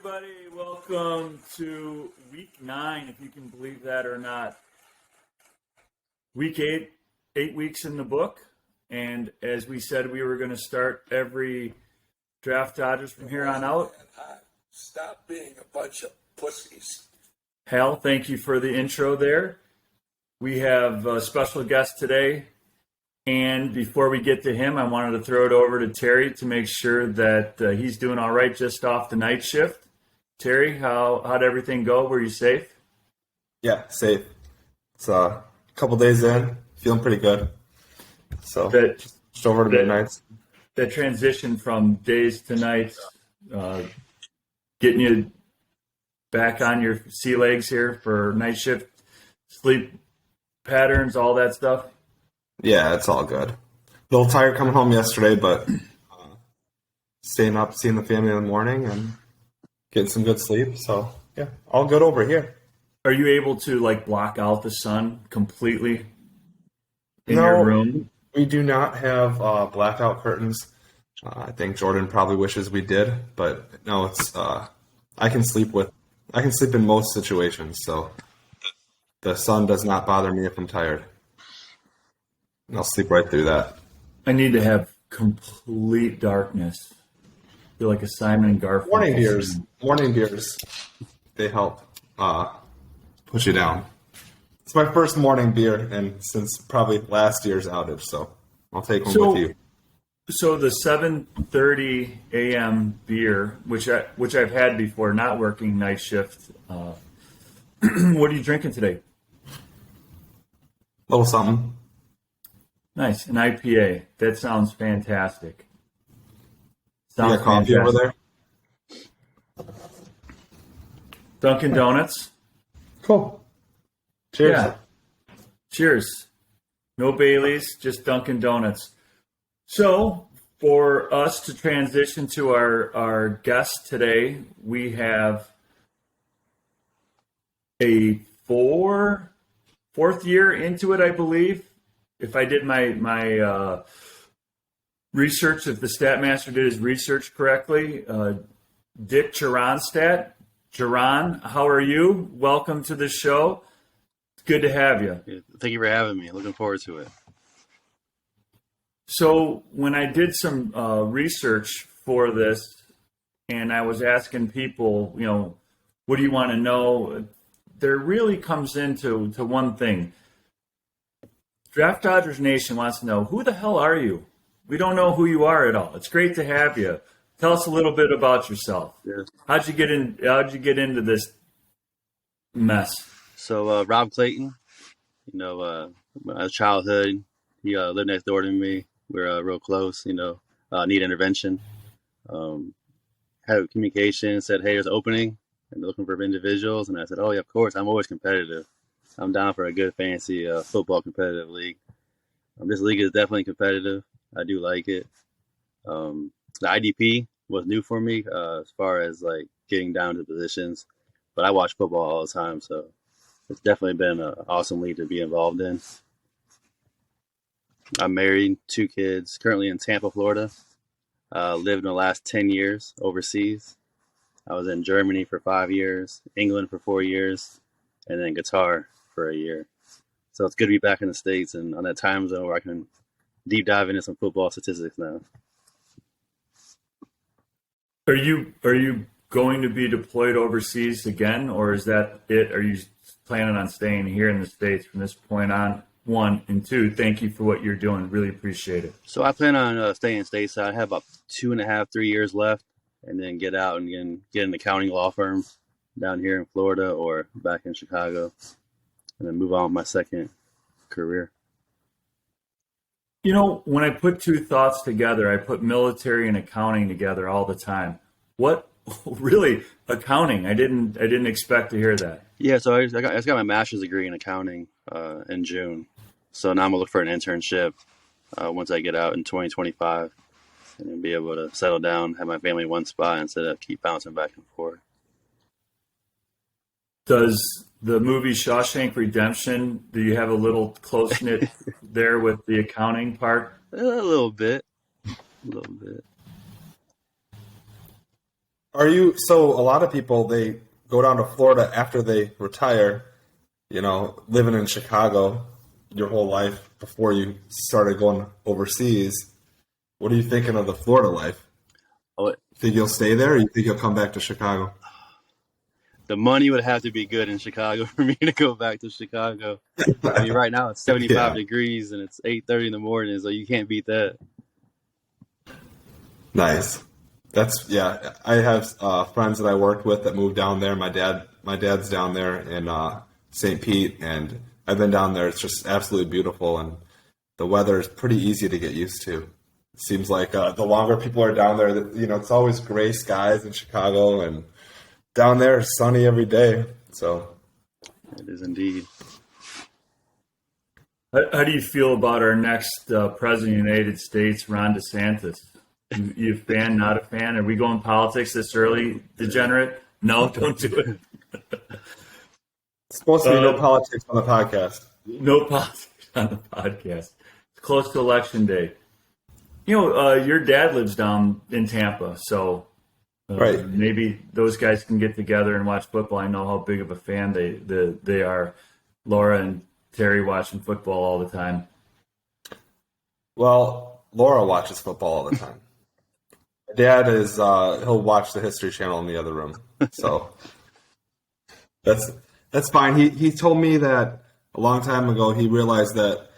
everybody. Welcome to week 9, if you can believe that or not. Week 8, 8 weeks in the book. And as we said, we were going to start every Draft Dodgers from here on out. Stop being a bunch of pussies. Hal, thank you for the intro there. We have a special guest today. And before we get to him, I wanted to throw it over to Terry to make sure that he's doing all right just off the night shift. Terry, how'd everything go? Were you safe? Yeah, safe. It's a couple days in, feeling pretty good. So just over to midnight. That transition from days to nights, getting you back on your sea legs here for night shift, sleep patterns, all that stuff. Yeah, it's all good. A little tired coming home yesterday, but staying up, seeing the family in the morning, and getting some good sleep. So, yeah, all good over here. Are you able to, block out the sun completely in your room? We do not have blackout curtains. I think Jordan probably wishes we did, but no, it's I can sleep in most situations, so the sun does not bother me if I'm tired. I'll sleep right through that. I need to have complete darkness. I feel like a Simon and Garfunkel. Morning beers, they help push you down. It's my first morning beer, and since probably last year's outage, so I'll take one with you. So the 7:30 a.m. beer, which I've had before, not working night shift. What are you drinking today? A little something. Nice, an IPA. That sounds fantastic. You got coffee over there? Dunkin' Donuts. Cool. Cheers. Yeah. Cheers. No Baileys, just Dunkin' Donuts. So, for us to transition to our guest today, we have a fourth year into it, I believe. If I did my research, if the Statmaster did his research correctly, Dick Geronstadt. Geron, how are you? Welcome to the show. It's good to have you. Thank you for having me. Looking forward to it. So when I did some research for this, and I was asking people, what do you want to know? There really comes into one thing. Draft Dodgers Nation wants to know, who the hell are you? We don't know who you are at all. It's great to have you. Tell us a little bit about yourself. Yeah. How'd you get into this mess? So Rob Clayton, my childhood, he lived next door to me. We're real close. Need intervention. Had communication. Said, hey, there's an opening. I'm looking for individuals, and I said, oh yeah, of course. I'm always competitive. I'm down for a good fantasy football competitive league. This league is definitely competitive. I do like it. The IDP was new for me as far as getting down to positions, but I watch football all the time, so it's definitely been an awesome league to be involved in. I'm married, 2 kids, currently in Tampa, Florida. Lived in the last 10 years overseas. I was in Germany for 5 years, England for 4 years, and then Qatar for a year. So it's good to be back in the States and on that time zone where I can deep dive into some football statistics now. Are you going to be deployed overseas again, or is that it? Are you planning on staying here in the States from this point on? 1, and 2, thank you for what you're doing. Really appreciate it. So I plan on staying stateside. I have about 2.5, 3 years left, and then get out and get an accounting law firm down here in Florida or back in Chicago, and then move on with my second career. When I put 2 thoughts together, I put military and accounting together all the time. What really accounting? I didn't expect to hear that. Yeah, so I just got my master's degree in accounting in June. So now I'm gonna look for an internship once I get out in 2025, and then be able to settle down, have my family in one spot instead of keep bouncing back and forth. Does the movie Shawshank Redemption, do you have a little close-knit there with the accounting part? A little bit. Are you so? A lot of people they go down to Florida after they retire. Living in Chicago your whole life before you started going overseas. What are you thinking of the Florida life? Oh, Think you'll stay there, or you think you'll come back to Chicago? the money would have to be good in Chicago for me to go back to Chicago. I mean, right now it's 75 Yeah, degrees and it's 8:30 in the morning, so you can't beat that. nice. Yeah. I have friends that I worked with that moved down there. My dad's down there in St. Pete, and I've been down there. It's just absolutely beautiful, and the weather is pretty easy to get used to. It seems like the longer people are down there, it's always gray skies in Chicago, and down there it's sunny every day. So It is indeed. How do you feel about our next president of the United States, Ron DeSantis? You a fan, not a fan? Are we going politics this early, degenerate? No, don't do it. it's supposed to be no politics on the podcast. No politics on the podcast. It's close to election day. Your dad lives down in Tampa, so Right. maybe those guys can get together and watch football. I know how big of a fan they are. Laura and Terry watching football all the time. Well, Laura watches football all the time. Dad is he'll watch the History Channel in the other room. So that's fine. He told me that a long time ago he realized that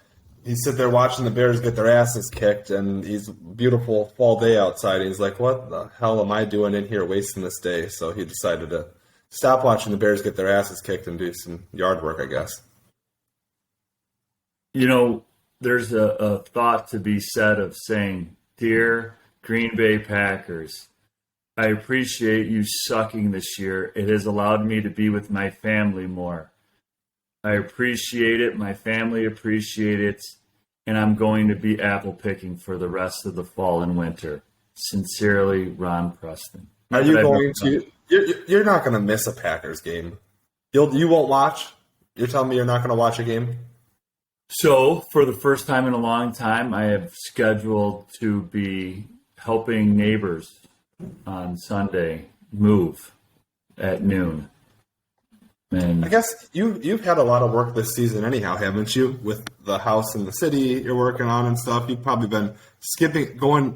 he sit there watching the Bears get their asses kicked, and he's beautiful fall day outside. And he's like, "What the hell am I doing in here wasting this day?" So he decided to stop watching the Bears get their asses kicked and do some yard work, I guess. There's a thought to be said of saying, "Dear Green Bay Packers, I appreciate you sucking this year. It has allowed me to be with my family more. I appreciate it. My family appreciate it. And I'm going to be apple picking for the rest of the fall and winter. Sincerely, Ron Preston." Are you going to? You're not going to miss a Packers game. You won't watch. You're telling me you're not going to watch a game? So, for the first time in a long time, I have scheduled to be helping neighbors on Sunday move at noon. And I guess you've had a lot of work this season anyhow, haven't you? With the house in the city you're working on and stuff. You've probably been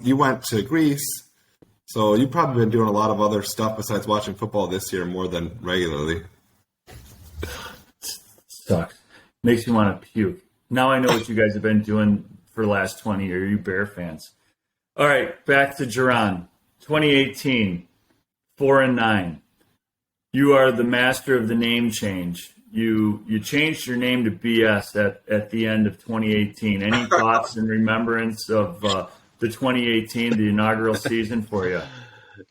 you went to Greece, so you've probably been doing a lot of other stuff besides watching football this year more than regularly. sucks. Makes me want to puke. Now I know what you guys have been doing for the last 20 years, you Bear fans. All right, back to Jerron. 2018, 4-9. You are the master of the name change. You changed your name to BS at the end of 2018. Any thoughts and remembrance of the 2018, the inaugural season for you?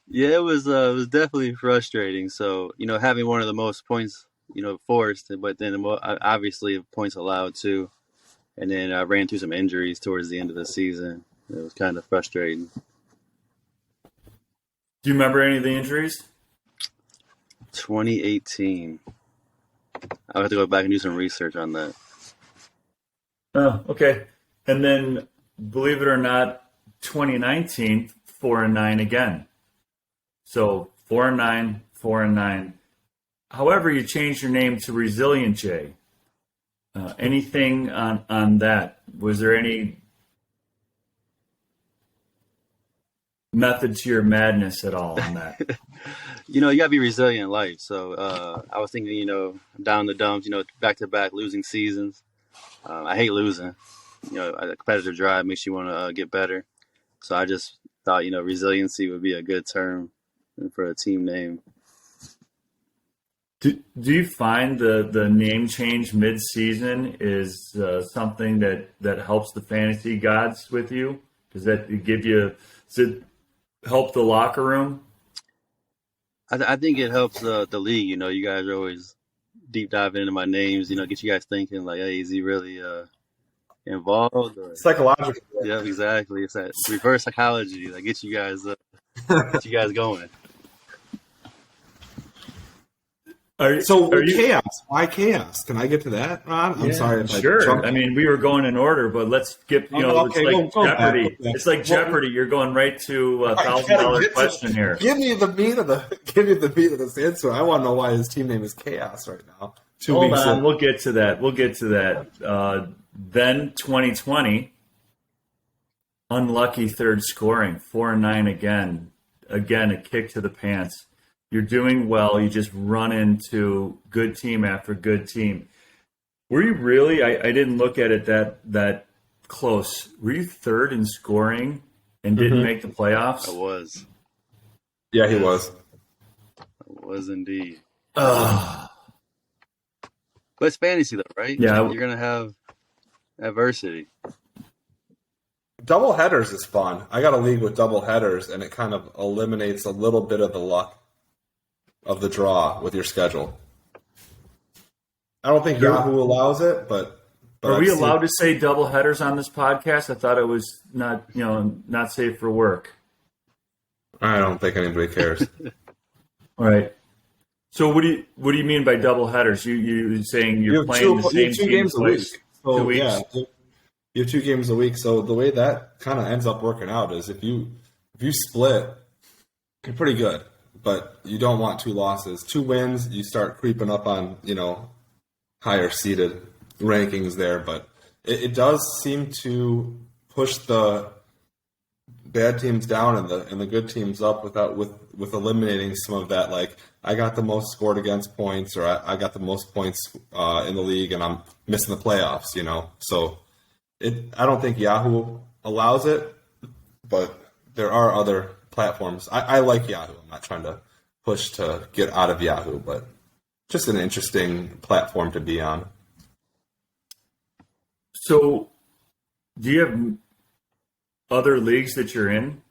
Yeah, it was definitely frustrating. So, having one of the most points, forced, but then obviously points allowed too. And then I ran through some injuries towards the end of the season. It was kind of frustrating. Do you remember any of the injuries? 2018. I'll have to go back and do some research on that. Oh, okay. And then, believe it or not, 2019, 4-9 again. So 4-9, 4-9. However, you changed your name to Resilient J. Anything on that? Was there any method to your madness at all on that? You gotta be resilient in life. So I was thinking, down the dumps, back-to-back losing seasons. I hate losing. A competitive drive makes you want to get better. So I just thought, resiliency would be a good term for a team name. Do you find the name change mid-season is something that helps the fantasy gods with you? Does it help the locker room? I think it helps the league. You guys are always deep diving into my names. Get you guys thinking like, hey, is he really involved? Or, Psychological. yeah, exactly. It's that reverse psychology that gets you guys going. So are you chaos. Why chaos? Can I get to that, Ron? I'm sorry if I sure? jumped. I mean, we were going in order, but let's get Oh, no, it's okay, like go back. Jeopardy. Okay. It's like Well, Jeopardy. You're going right to a I $1,000 gotta get question to, here. give me the meat of this answer. I want to know why his team name is Chaos right now. 2 Hold weeks on, in. we'll get to that. Then 2020, unlucky third scoring, 4-9 again. Again, a kick to the pants. You're doing well. You just run into good team after good team. Were you really? I didn't look at it that close. Were you third in scoring and didn't make the playoffs? I was. Yeah, he was. I was indeed. Ugh. But it's fantasy, though, right? Yeah. You're going to have adversity. Double headers is fun. I got a league with double headers, and it kind of eliminates a little bit of the luck of the draw with your schedule. I don't think Yahoo allows it, but Are we allowed to say double headers on this podcast? I thought it was not safe for work. I don't think anybody cares. All right. So what do you mean by double headers? You saying you're playing the same two team games a week. twice, So 2 weeks? yeah, you have 2 games a week. So the way that kind of ends up working out is if you split, you're pretty good, but you don't want 2 losses. 2 wins, you start creeping up on higher seeded rankings there. But it does seem to push the bad teams down and the good teams up with eliminating some of that, like I got the most scored against points, or I got the most points in the league and I'm missing the playoffs, So I don't think Yahoo allows it, but there are other platforms. I like Yahoo. I'm not trying to push to get out of Yahoo, but just an interesting platform to be on. So do you have other leagues that you're in?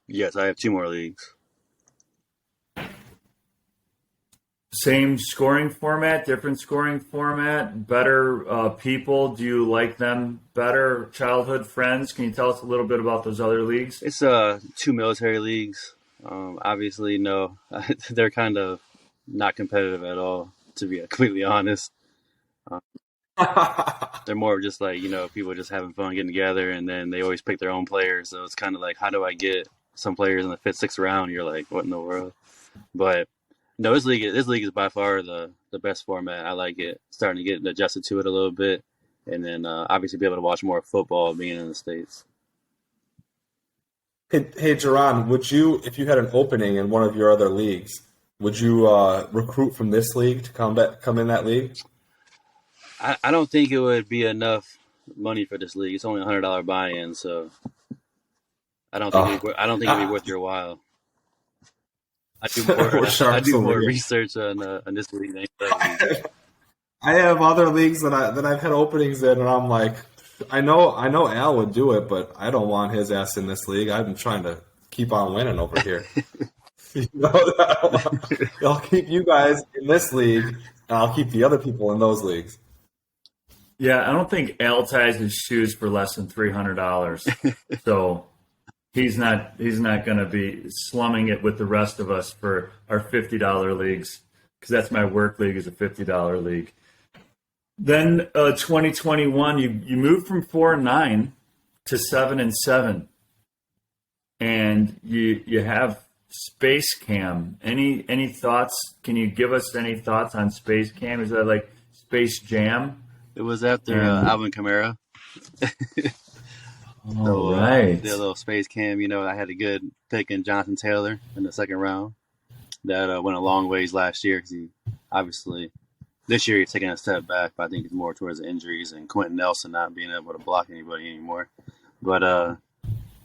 Yes, I have 2 more leagues. Same scoring format, different scoring format, better people. Do you like them better? Childhood friends? Can you tell us a little bit about those other leagues? It's 2 military leagues. Obviously, no, they're kind of not competitive at all, to be completely honest. They're more just like, people just having fun getting together, and then they always pick their own players. So it's kind of like, how do I get some players in the 5th, 6th round? You're like, what in the world? But no, this league is by far the best format. I like it. Starting to get adjusted to it a little bit, and then obviously be able to watch more football being in the States. Hey, Jerron, would you, if you had an opening in one of your other leagues, would you recruit from this league to come in that league? I don't think it would be enough money for this league. It's only $100 buy-in, so I don't think it'd be worth your while. I do more research on this league than any league. I have other leagues that I've had openings in, and I'm like, I know Al would do it, but I don't want his ass in this league. I'm trying to keep on winning over here. I'll keep you guys in this league, and I'll keep the other people in those leagues. Yeah, I don't think Al ties his shoes for less than $300. So he's not going to be slumming it with the rest of us for our $50 leagues, because that's my work league is a $50 league. Then 2021, you moved from 4-9 to 7-7, and you have Space Cam. Any thoughts? Can you give us any thoughts on Space Cam? Is that like Space Jam? It was after Alvin Kamara. All right. The little Space Cam, I had a good pick in Jonathan Taylor in the 2nd round. That went a long ways last year, because he obviously this year he's taking a step back, but I think it's more towards the injuries and Quentin Nelson not being able to block anybody anymore. But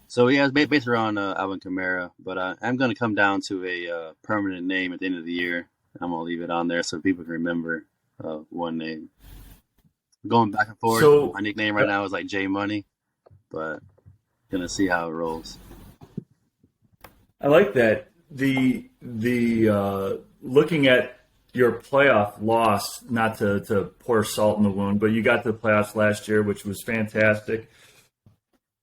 so yeah, it's based around Alvin Kamara. But I'm going to come down to a permanent name at the end of the year. I'm going to leave it on there so people can remember one name. Going back and forth. So, my nickname right now is like J Money, but gonna see how it rolls. I like that. The looking at your playoff loss, not to pour salt in the wound, but you got to the playoffs last year, which was fantastic.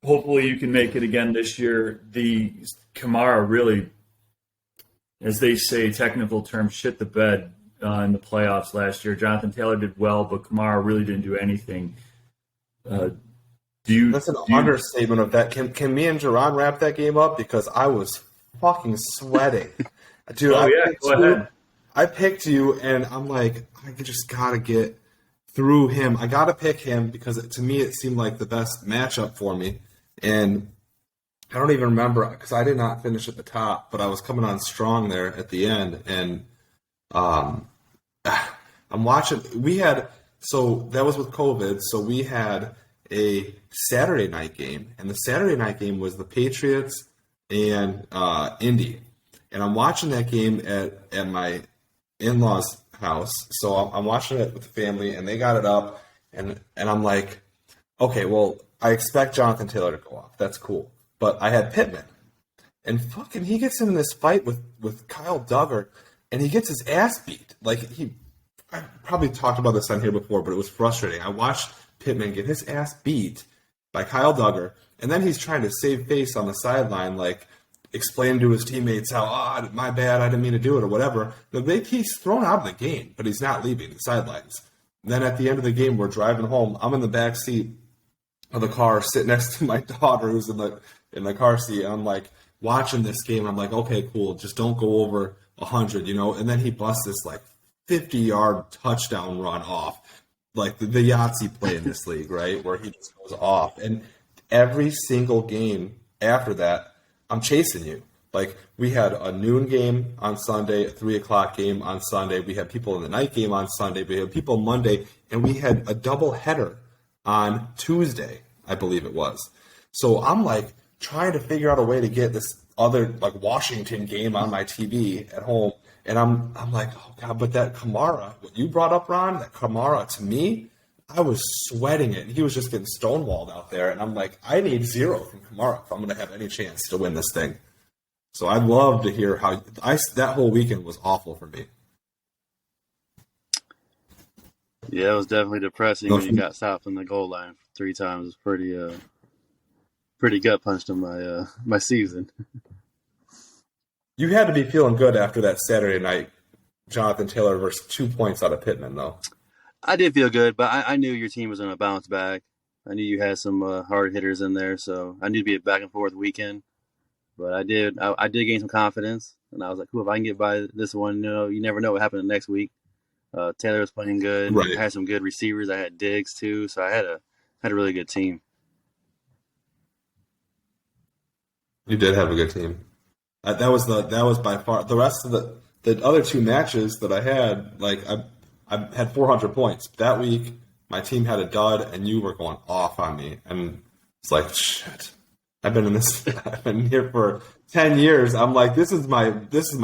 Hopefully you can make it again this year. The Kamara really, as they say, technical term, shit the bed in the playoffs last year. Jonathan Taylor did well, but Kamara really didn't do anything. That's an understatement of that. Can me and Jerron wrap that game up? Because I was fucking sweating. Dude, go ahead. I picked you, and I'm like, I just got to get through him. I got to pick him because to me it seemed like the best matchup for me. And I don't even remember because I did not finish at the top, but I was coming on strong there at the end. And I'm watching. So that was with COVID. So we had a Saturday night game, and the Saturday night game was the Patriots and Indy. And I'm watching that game at my in-laws' house. So I'm watching it with the family, and they got it up, and I'm like, okay, well, I expect Jonathan Taylor to go off. That's cool. But I had Pittman, and fucking he gets in this fight with Kyle Duggar, and he gets his ass beat. I probably talked about this on here before, but it was frustrating. I watched Pittman get his ass beat by Kyle Duggar, and then he's trying to save face on the sideline, like explain to his teammates how, my bad, I didn't mean to do it or whatever. He's thrown out of the game, but he's not leaving the sidelines. Then at the end of the game, we're driving home. I'm in the back seat of the car, sitting next to my daughter who's in the car seat, and I'm like watching this game. I'm like, okay, cool, just don't go over 100, And then he busts this 50-yard touchdown run off, like the Yahtzee play in this league, right, where he just goes off. And every single game after that, I'm chasing you. We had a noon game on Sunday, a 3 o'clock game on Sunday. We had people in the night game on Sunday. We had people Monday, and we had a double header on Tuesday, I believe it was. So I'm trying to figure out a way to get this other Washington game on my TV at home. And I'm like, oh God, but that Kamara, what you brought up, Ron, that Kamara to me, I was sweating it. And he was just getting stonewalled out there. And I'm like, I need 0 from Kamara if I'm going to have any chance to win this thing. So I'd love to hear how that whole weekend was awful for me. Yeah, it was definitely depressing when you got stopped on the goal line 3 times. It was pretty gut punched on my season. You had to be feeling good after that Saturday night Jonathan Taylor versus 2 points out of Pittman, though. I did feel good, but I knew your team was going to bounce back. I knew you had some hard hitters in there, so I knew it'd be a back and forth weekend. But I did gain some confidence, and I was like, cool, if I can get by this one, you never know what happened next week. Taylor was playing good. Right. I had some good receivers. I had Diggs too, so I had a really good team. You did have a good team. That was by far the rest of the other 2 matches that I had. I had 400 points that week. My team had a dud, and you were going off on me, and it's like shit. I've been here for 10 years. I'm like, this is my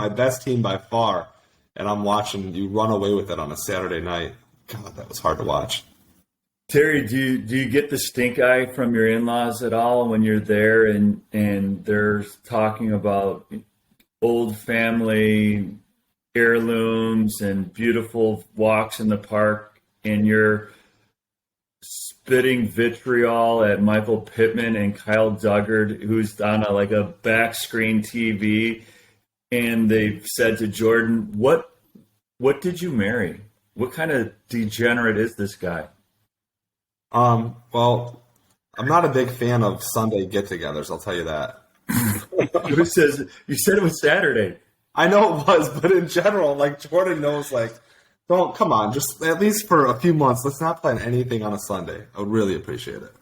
best team by far, and I'm watching you run away with it on a Saturday night. God, that was hard to watch. Terry, do you get the stink eye from your in-laws at all when you're there and they're talking about old family heirlooms and beautiful walks in the park, and you're spitting vitriol at Michael Pittman and Kyle Duggar, who's on a back screen TV, and they said to Jordan, what did you marry? What kind of degenerate is this guy? Well, I'm not a big fan of Sunday get-togethers, I'll tell you that. Who says you said it was Saturday? I know it was, but in general, Jordan knows, don't come on, just at least for a few months, let's not plan anything on a Sunday. I would really appreciate it.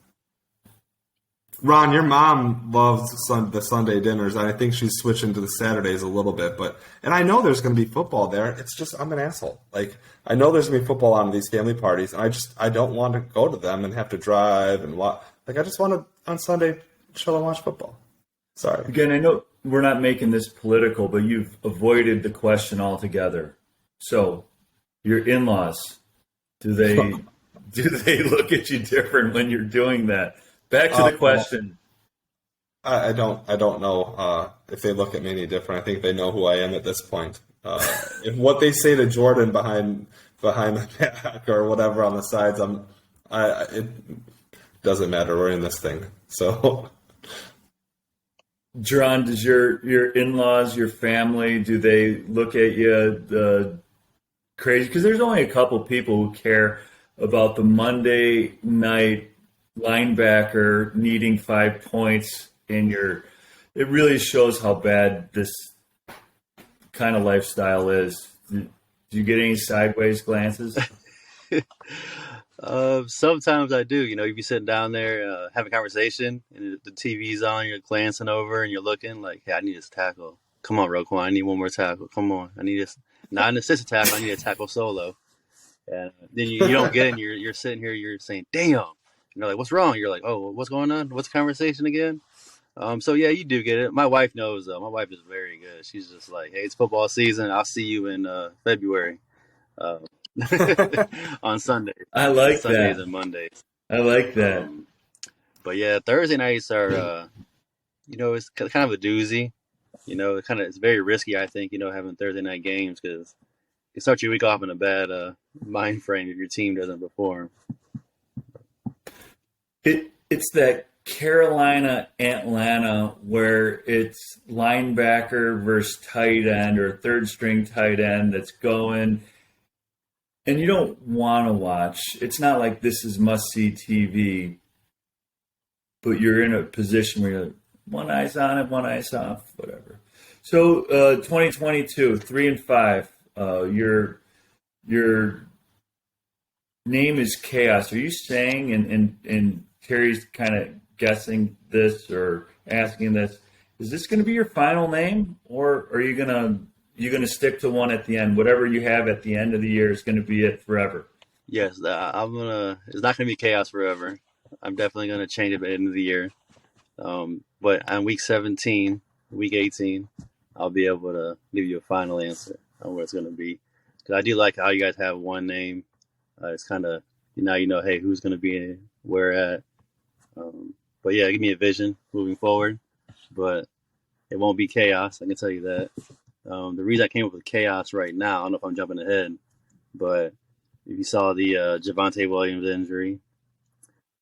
Ron, your mom loves the Sunday dinners, and I think she's switching to the Saturdays a little bit. And I know there's going to be football there. It's just I'm an asshole. I know there's going to be football on these family parties, and I don't want to go to them and have to drive and watch. I just want to on Sunday chill and watch football. Sorry. Again, I know we're not making this political, but you've avoided the question altogether. So, your in-laws, do they look at you different when you're doing that? Back to the question. I don't know if they look at me any different. I think they know who I am at this point. If what they say to Jordan behind my back or whatever on the sides, it doesn't matter. We're in this thing. So, John, does your in-laws, your family, do they look at you crazy because there's only a couple people who care about the Monday night linebacker needing 5 points in your. It really shows how bad this kind of lifestyle is. Do you get any sideways glances? Sometimes I do. You know, you be sitting down there having a conversation, and the TV's on. You're glancing over, and you're looking like, "Hey, I need this tackle. Come on, Roquan. I need one more tackle. Come on. I need this. Not an assisted tackle. I need a tackle solo." And then you don't get it. And you're sitting here. You're saying, "Damn." And they're like, "What's wrong?" You're like, "Oh, what's going on? What's the conversation again?" So yeah, you do get it. My wife knows though. My wife is very good. She's just like, "Hey, it's football season. I'll see you in February." Uh, on Sundays, I like Sundays that. and Mondays. I like that. But yeah, Thursday nights are, it's kind of a doozy. It's very risky. I think having Thursday night games because you start your week off in a bad mind frame if your team doesn't perform. It's that Carolina Atlanta where it's linebacker versus tight end or third string tight end that's going. And you don't want to watch. It's not like this is must-see TV, but you're in a position where you're one eye's on it, one eye's off, whatever. So 2022, 3-5. Your name is Chaos. Are you saying, and Terry's kind of guessing this or asking this, is this going to be your final name, or are you going to stick to one at the end? Whatever you have at the end of the year is going to be it forever. Yes, It's not gonna be chaos forever. I'm definitely gonna change it at the end of the year. But on week 17, week 18, I'll be able to give you a final answer on what it's gonna be. Because I do like how you guys have one name. It's kind of now hey, who's gonna be where at. But yeah, give me a vision moving forward. But it won't be chaos. I can tell you that. The reason I came up with chaos right now, I don't know if I'm jumping ahead, but if you saw the Javonte Williams injury,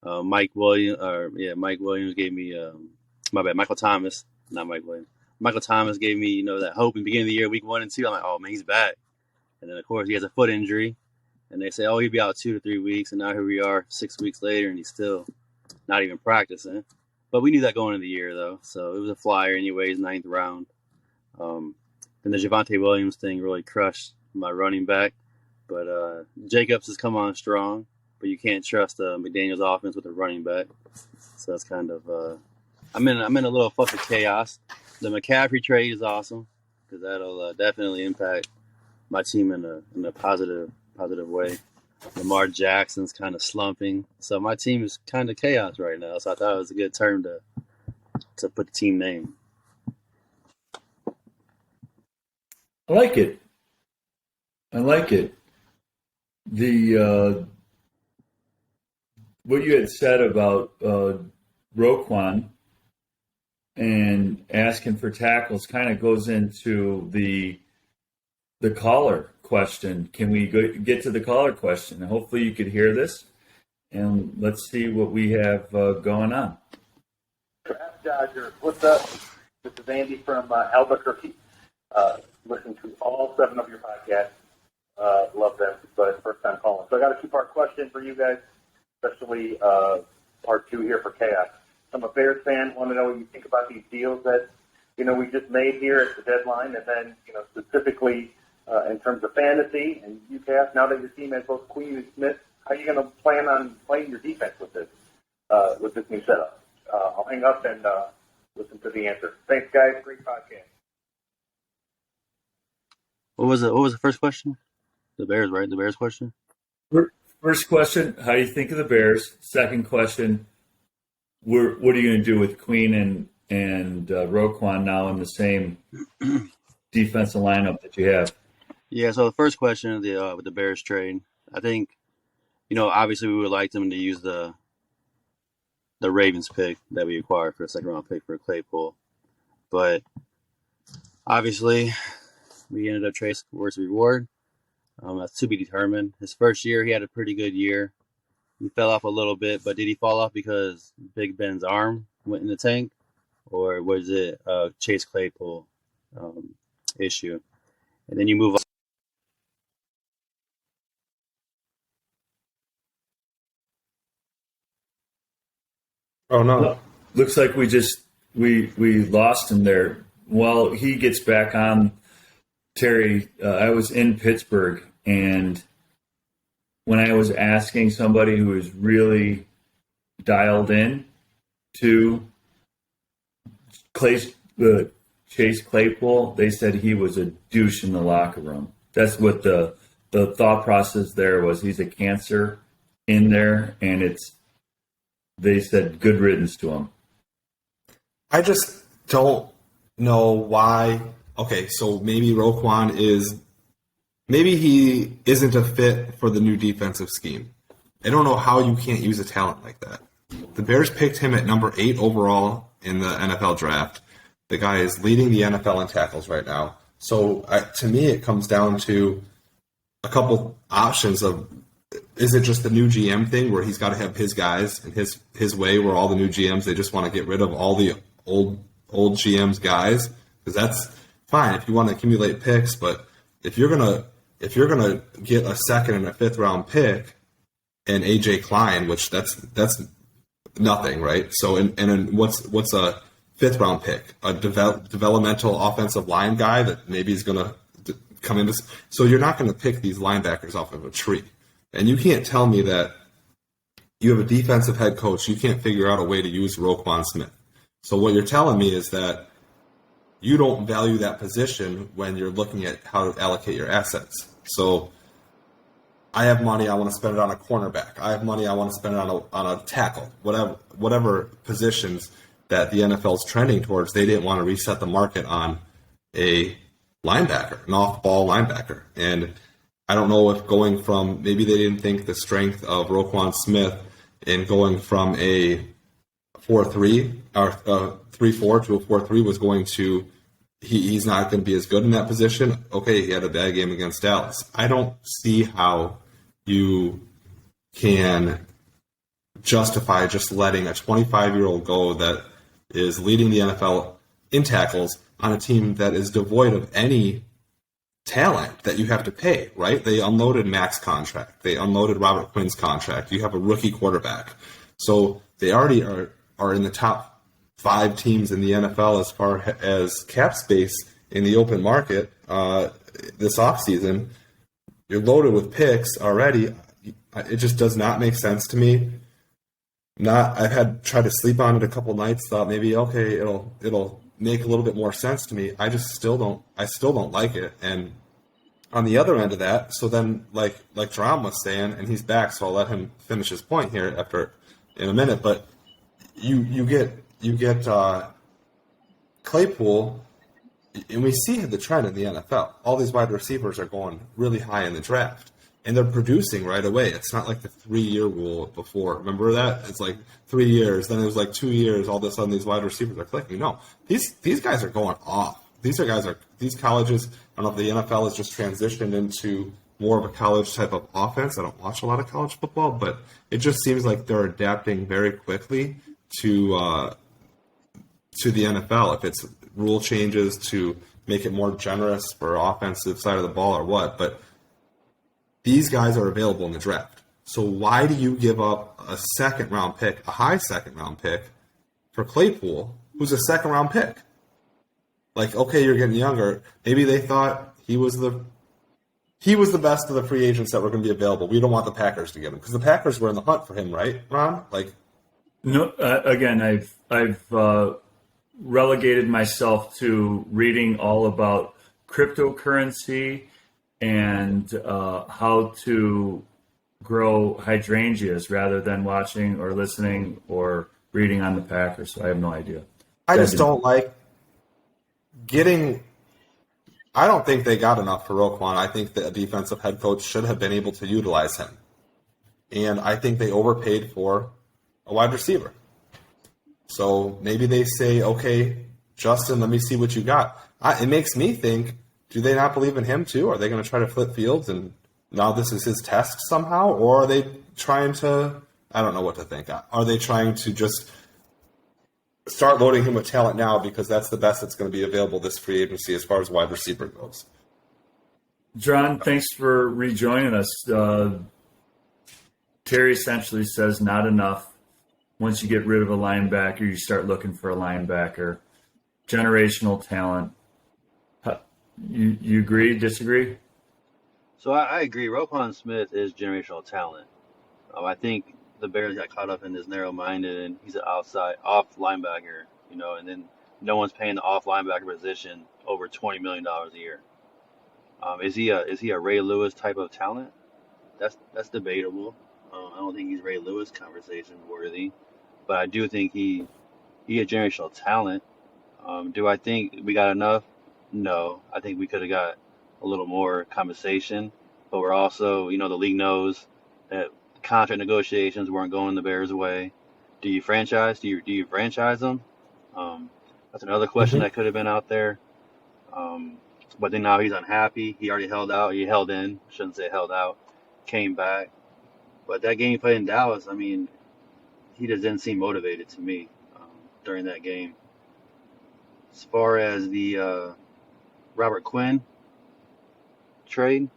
Mike Williams gave me my bad. Michael Thomas, not Mike Williams. Michael Thomas gave me that hope in the beginning of the year, week 1 and 2. I'm like, oh man, he's back. And then of course he has a foot injury, and they say, oh, he'll be out 2 to 3 weeks, and now here we are 6 weeks later, and he's still not even practicing. But we knew that going into the year though, so it was a flyer anyways, 9th round. Then the Javonte Williams thing really crushed my running back. But Jacobs has come on strong, but you can't trust McDaniel's offense with a running back. So that's kind of I'm in a little fuck of chaos. The McCaffrey trade is awesome because that'll definitely impact my team in a positive way. Lamar Jackson's kind of slumping, so my team is kind of chaos right now. So I thought it was a good term to put the team name. I like it. I like it. The what you had said about Roquan and asking for tackles kind of goes into the caller question. Can we get to the caller question? And hopefully you could hear this, and let's see what we have going on. Draft Dodgers, what's up? This is Andy from Albuquerque. Listen to all 7 of your podcasts. Love them, but first time calling. So I got a 2-part question for you guys, especially part 2 here for Chaos. I'm a Bears fan. Want to know what you think about these deals that we just made here at the deadline, and then specifically in terms of fantasy and you, Chaos. Now that your team has both Queen and Smith, how are you going to plan on playing your defense with this new setup? I'll hang up and listen to the answer. Thanks, guys. Great podcast. What was the first question? The Bears, right? The Bears question? First question, how do you think of the Bears? Second question, what are you going to do with Queen and Roquan now in the same defensive lineup that you have? Yeah, so the first question with the Bears trade, I think, obviously we would like them to use the Ravens pick that we acquired for a second-round pick for Claypool. But obviously we ended up trading worse reward. That's to be determined. His first year, he had a pretty good year. He fell off a little bit, but did he fall off because Big Ben's arm went in the tank? Or was it a Chase Claypool issue? And then you move on. Oh no. Looks like we lost him there. Well, he gets back on. Terry, I was in Pittsburgh, and when I was asking somebody who was really dialed in to Chase Claypool, they said he was a douche in the locker room. That's what the thought process there was. He's a cancer in there, and they said good riddance to him. I just don't know why. Okay, so maybe maybe he isn't a fit for the new defensive scheme. I don't know how you can't use a talent like that. The Bears picked him at number 8 overall in the NFL draft. The guy is leading the NFL in tackles right now. So to me, it comes down to a couple options of, is it just the new GM thing where he's got to have his guys and his way, where all the new GMs, they just want to get rid of all the old GM's guys? Because that's fine if you want to accumulate picks, but if you're gonna get a second and a fifth round pick and AJ Klein, which that's nothing, right? So and what's a fifth round pick? A developmental offensive line guy that maybe is gonna come into. So you're not going to pick these linebackers off of a tree, and you can't tell me that you have a defensive head coach, you can't figure out a way to use Roquan Smith. So what you're telling me is that you don't value that position when you're looking at how to allocate your assets. So I have money, I want to spend it on a cornerback. I have money, I want to spend it on a tackle. Whatever positions that the NFL is trending towards, they didn't want to reset the market on a linebacker, an off-ball linebacker. And I don't know if going from, maybe they didn't think the strength of Roquan Smith and going from a 4-3 or 3-4 to a 4-3 was going to, he's not going to be as good in that position. Okay, he had a bad game against Dallas. I don't see how you can justify just letting a 25-year-old go that is leading the NFL in tackles on a team that is devoid of any talent that you have to pay, right? They unloaded Mac's contract. They unloaded Robert Quinn's contract. You have a rookie quarterback. So they already are in the top 5 teams in the NFL as far as cap space in the open market this offseason. You're loaded with picks already. It just does not make sense to me. I've tried to sleep on it a couple nights, thought maybe, okay, it'll make a little bit more sense to me. I still don't like it. And on the other end of that, so then like Jerome was saying, and he's back, so I'll let him finish his point here in a minute, but you get Claypool, and we see the trend in the NFL. All these wide receivers are going really high in the draft, and they're producing right away. It's not like the 3-year rule before. Remember that? It's like 3 years, then it was like 2 years. All of a sudden, these wide receivers are clicking. No, these guys are going off. These colleges. I don't know if the NFL has just transitioned into more of a college type of offense. I don't watch a lot of college football, but it just seems like they're adapting very quickly to the NFL. If it's rule changes to make it more generous for offensive side of the ball or what, but these guys are available in the draft. So why do you give up a second-round pick, a high second-round pick, for Claypool, who's a second-round pick? Like, okay, you're getting younger. Maybe they thought he was the best of the free agents that were going to be available. We don't want the Packers to get him because the Packers were in the hunt for him, right, Ron? Like, no. Again, I've relegated myself to reading all about cryptocurrency and how to grow hydrangeas rather than watching or listening or reading on the Packers. So I have no idea. I just don't like getting. I don't think they got enough for Roquan. I think that a defensive head coach should have been able to utilize him. And I think they overpaid for a wide receiver. So maybe they say, okay, Justin, let me see what you got. It makes me think, do they not believe in him too? Are they going to try to flip fields and now this is his test somehow? Or are they trying to, I don't know what to think. Are they trying to just start loading him with talent now because that's the best that's going to be available this free agency as far as wide receiver goes? John, thanks for rejoining us. Terry essentially says not enough. once you get rid of a linebacker, you start looking for a linebacker. Generational talent. You agree, disagree? So I agree. Roquan Smith is generational talent. I think the Bears got caught up in this narrow-minded, and he's an off linebacker, and then no one's paying the off linebacker position over $20 million a year. Is he a Ray Lewis type of talent? That's debatable. I don't think he's Ray Lewis conversation worthy, but I do think he a generational talent. Do I think we got enough? No, I think we could have got a little more compensation, but we're also, the league knows that contract negotiations weren't going the Bears' way. Do you franchise? Do you franchise them? That's another question that could have been out there. But then now he's unhappy. He already held out. He held in. Shouldn't say held out. Came back. But that game he played in Dallas, I mean, he just didn't seem motivated to me during that game. As far as the Robert Quinn trade,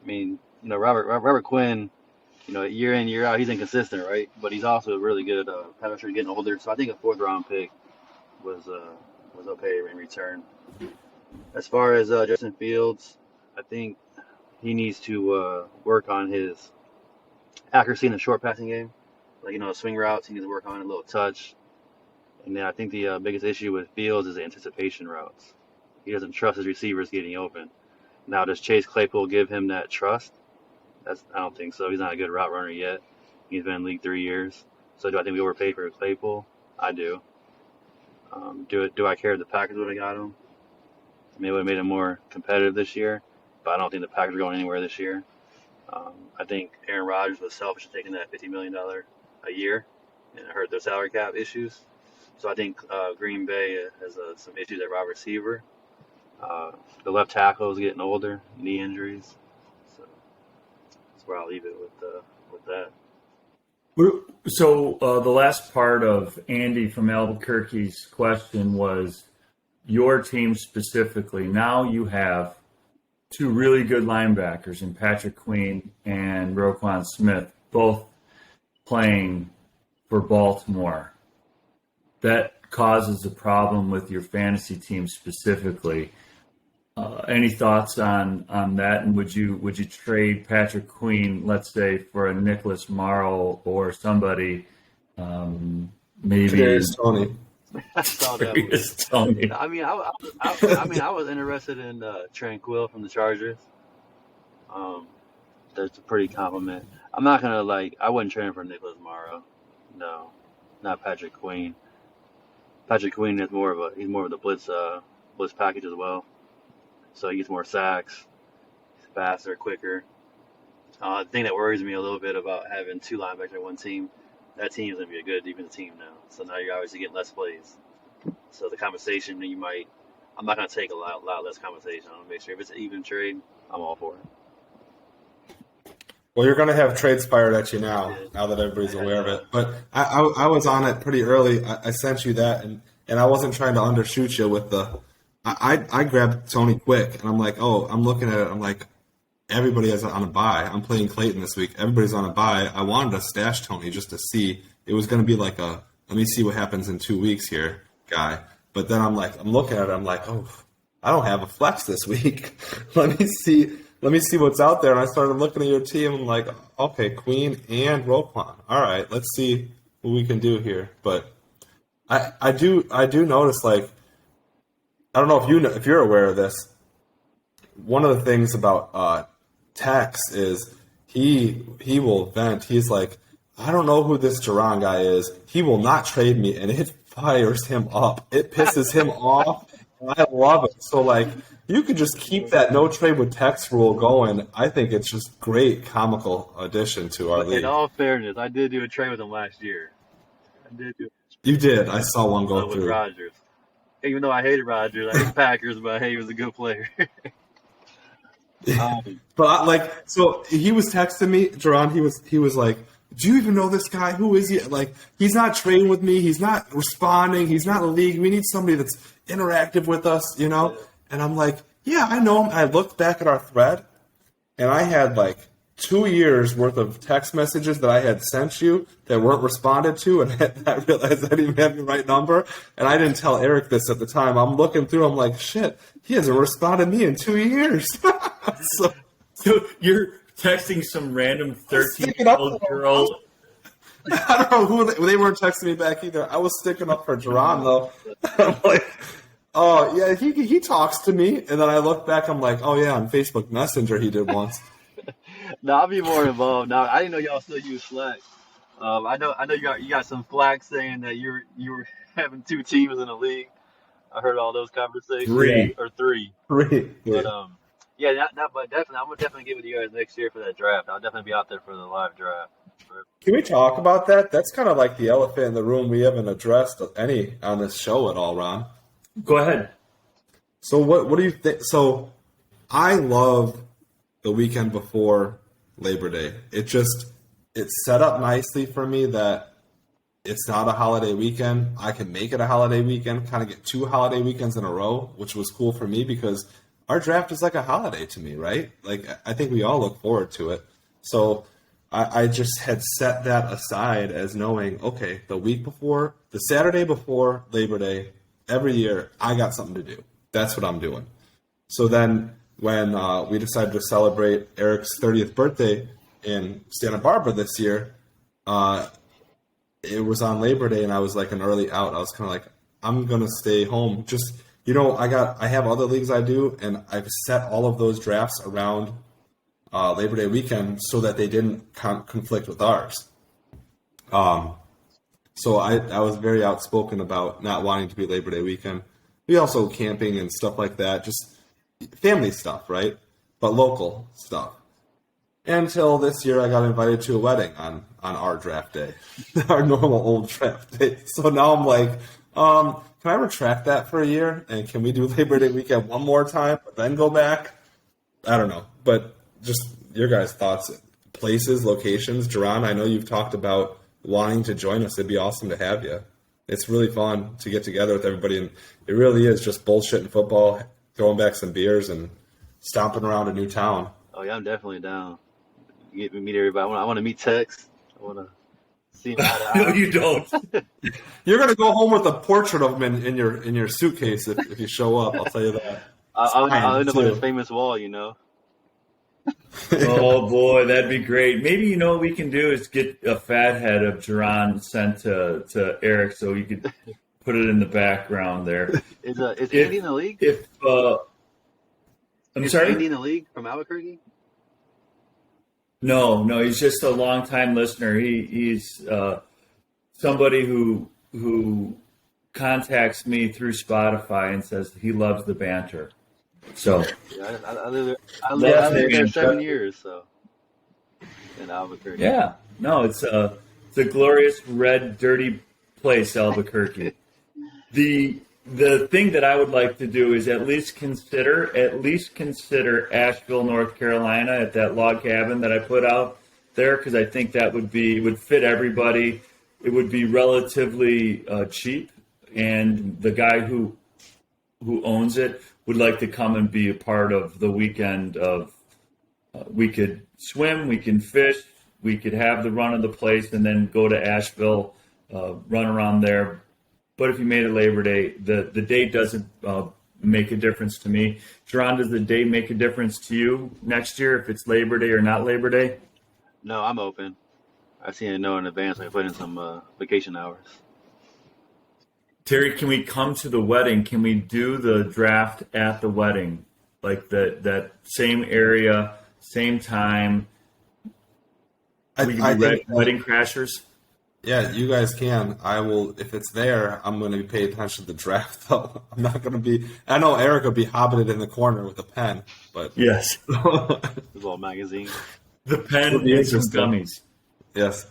I mean, Robert Quinn, year in, year out, he's inconsistent, right? But he's also really good. Patrick getting older, so I think a 4th-round pick was okay in return. As far as Justin Fields, I think he needs to work on his accuracy in the short passing game. Like, swing routes, he needs to work on a little touch. And then I think the biggest issue with Fields is the anticipation routes. He doesn't trust his receivers getting open. Now, does Chase Claypool give him that trust? I don't think so. He's not a good route runner yet. He's been in the league 3 years. So do I think we overpaid for Claypool? I do. Do I care if the Packers would have got him? Maybe it would have made him more competitive this year, but I don't think the Packers are going anywhere this year. I think Aaron Rodgers was selfish in taking that $50 million a year, and it hurt their salary cap issues. So I think Green Bay has some issues at wide receiver. The left tackle is getting older, knee injuries. So that's where I'll leave it with that. So the last part of Andy from Albuquerque's question was your team specifically. Now you have 2 really good linebackers in Patrick Queen and Roquan Smith, both playing for Baltimore. That causes a problem with your fantasy team specifically. Any thoughts on that? And would you trade Patrick Queen, let's say, for a Nicholas Morrow or somebody? Maybe Tony. I saw that Tony. I mean, I was interested in Tranquil from the Chargers. That's a pretty compliment. I'm not gonna I wouldn't trade him for Nicholas Morrow. No, not Patrick Queen. Patrick Queen is more of the blitz package as well. So he gets more sacks, he's faster, quicker. The thing that worries me a little bit about having 2 linebackers on one team, that team is going to be a good defensive team now. So now you're obviously getting less plays. So the compensation I'm not going to take a lot less compensation. I'm going to make sure if it's an even trade, I'm all for it. Well, you're going to have trades fired at you now that everybody's aware of it. But I was on it pretty early. I sent you that, and I wasn't trying to undershoot you with the I grabbed Tony quick, and I'm like, I'm looking at it. I'm like, everybody is on a bye. I'm playing Clayton this week. Everybody's on a bye. I wanted to stash Tony just to see. It was going to be like let me see what happens in 2 weeks here, guy. But then I'm looking at it. I'm like, I don't have a flex this week. Let me see what's out there. And I started looking at your team. I'm like, okay, Queen and Roquan. All right, let's see what we can do here. But I do notice, I don't know if you're aware of this. One of the things about Tex is he will vent. He's like, I don't know who this Duran guy is. He will not trade me, and it fires him up. It pisses him off, and I love it. So you could just keep that no trade with Tex rule going. I think it's just great comical addition to our league. In all fairness, I did do a trade with him last year. You did. I saw one go through. With Rodgers. Even though I hated Rodgers, I hate Packers, but hey, he was a good player. But so he was texting me, Duran. He was like, "Do you even know this guy? Who is he? He's not trading with me. He's not responding. He's not in the league. We need somebody that's interactive with us, And I'm like, "Yeah, I know him." I looked back at our thread, and I had 2 years worth of text messages that I had sent you that weren't responded to, and I realized I didn't even have the right number, and I didn't tell Eric this at the time. I'm looking through, I'm like, shit, he hasn't responded to me in 2 years. So you're texting some random 13-year-old girl. I don't know who they weren't texting me back either. I was sticking up for Jerron though. I'm like, oh yeah, he talks to me, and then I look back, I'm like, oh yeah, on Facebook Messenger he did once. No, I'll be more involved. Now, I didn't know y'all still use Slack. I know you got some flack saying that you were having 2 teams in the league. I heard all those conversations. 3. Or 3. Three. But yeah, but definitely, I'm gonna definitely get with you guys next year for that draft. I'll definitely be out there for the live draft. Can we talk about that? That's kind of like the elephant in the room we haven't addressed any on this show at all, Ron. Go ahead. So what do you think? So I love the weekend before Labor Day. It's set up nicely for me that it's not a holiday weekend. I can make it a holiday weekend, kind of get 2 holiday weekends in a row, which was cool for me because our draft is like a holiday to me, right? Like, I think we all look forward to it. So I just had set that aside as knowing, okay, the Saturday before Labor Day, every year, I got something to do. That's what I'm doing. So then when we decided to celebrate Eric's 30th birthday in Santa Barbara this year, it was on Labor Day, and I was like an early out. I was kind of like, I'm going to stay home. Just, I have other leagues I do, and I've set all of those drafts around Labor Day weekend so that they didn't conflict with ours. So I was very outspoken about not wanting to be Labor Day weekend. We also camping and stuff like that, just family stuff, right? But local stuff. Until this year, I got invited to a wedding on our draft day, our normal old draft day. So now I'm like, can I retract that for a year? And can we do Labor Day weekend one more time, but then go back? I don't know. But just your guys' thoughts, places, locations. Jerron, I know you've talked about wanting to join us. It'd be awesome to have you. It's really fun to get together with everybody, and it really is just bullshitting football, throwing back some beers, and stomping around a new town. Oh yeah, I'm definitely down. Get me meet everybody. I want to meet Tex. I want to see him. No, you don't. You're gonna go home with a portrait of him in your suitcase if you show up. I'll tell you that. I'll end up on his famous wall, Oh boy, that'd be great. Maybe what we can do is get a fat head of Jerron sent to Eric so you could put it in the background there. Is Andy in the league? I'm sorry? Andy in the league from Albuquerque? No, he's just a longtime listener. He's somebody who contacts me through Spotify and says he loves the banter. So yeah, I lived there 7 years, so in Albuquerque. Yeah, no, it's a glorious red dirty place, Albuquerque. The thing that I would like to do is at least consider Asheville, North Carolina at that log cabin that I put out there, because I think that would fit everybody. It would be relatively cheap, and the guy who owns it would like to come and be a part of the weekend of we could swim, we can fish, we could have the run of the place, and then go to Asheville, run around there. But if you made it Labor Day, the date doesn't make a difference to me. Jerron, does the date make a difference to you next year if it's Labor Day or not Labor Day? No, I'm open. I've seen it know in advance. I put in some vacation hours. Terry, can we come to the wedding? Can we do the draft at the wedding? Like that same area, same time? We can be wedding crashers? Yeah, you guys can. I will, if it's there, I'm going to be paying attention to the draft, though. I'm not going to be, I know Eric will be hobbited in the corner with a pen, but. Yes. The little magazine. The pen and some gummies. Yes.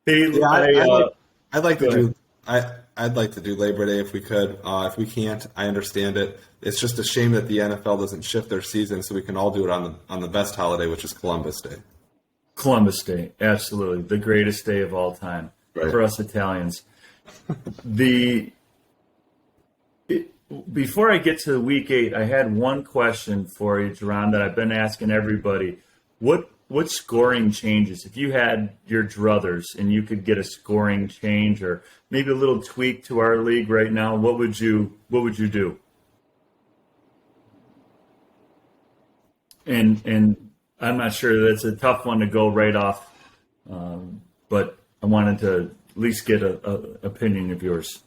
Hey, yeah, I'd like to do Labor Day if we could. If we can't, I understand it. It's just a shame that the NFL doesn't shift their season so we can all do it on the best holiday, which is Columbus Day. Columbus Day, absolutely. The greatest day of all time for us Italians. Before I get to week 8, I had one question for you, Jerron, that I've been asking everybody. What what scoring changes? If you had your druthers and you could get a scoring change or maybe a little tweak to our league right now, what would you do? And I'm not sure, that's a tough one to go right off, but I wanted to at least get a opinion of yours.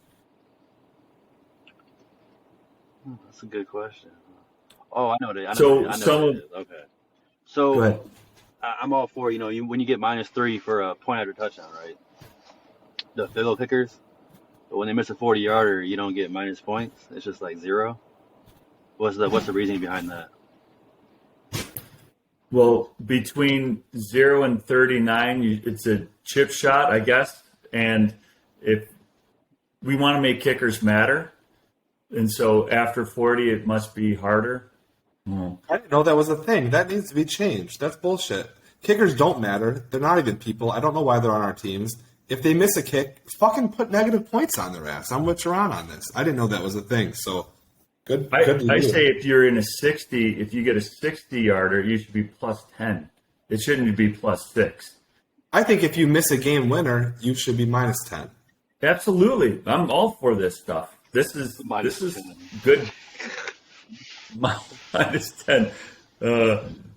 That's a good question. Oh, I know that. I know So that. I know some what of it is. Okay. Go So ahead. I'm all for, when you get -3 for a point after touchdown, right? The field goal kickers. But when they miss a 40-yarder, you don't get minus points. It's just like 0. What's the reasoning behind that? Well, between 0 and 39, it's a chip shot, I guess. And if we want to make kickers matter, and so after 40, it must be harder. I didn't know that was a thing. That needs to be changed. That's bullshit. Kickers don't matter. They're not even people. I don't know why they're on our teams. If they miss a kick, fucking put negative points on their ass. I'm with Sharon on this. I didn't know that was a thing. So good. Good I to you. say if you're in a 60, if you get a 60-yarder, you should be plus 10. It shouldn't be plus 6. I think if you miss a game winner, you should be minus 10. Absolutely. I'm all for this stuff. This is Minus this is 10. good. Minus 10.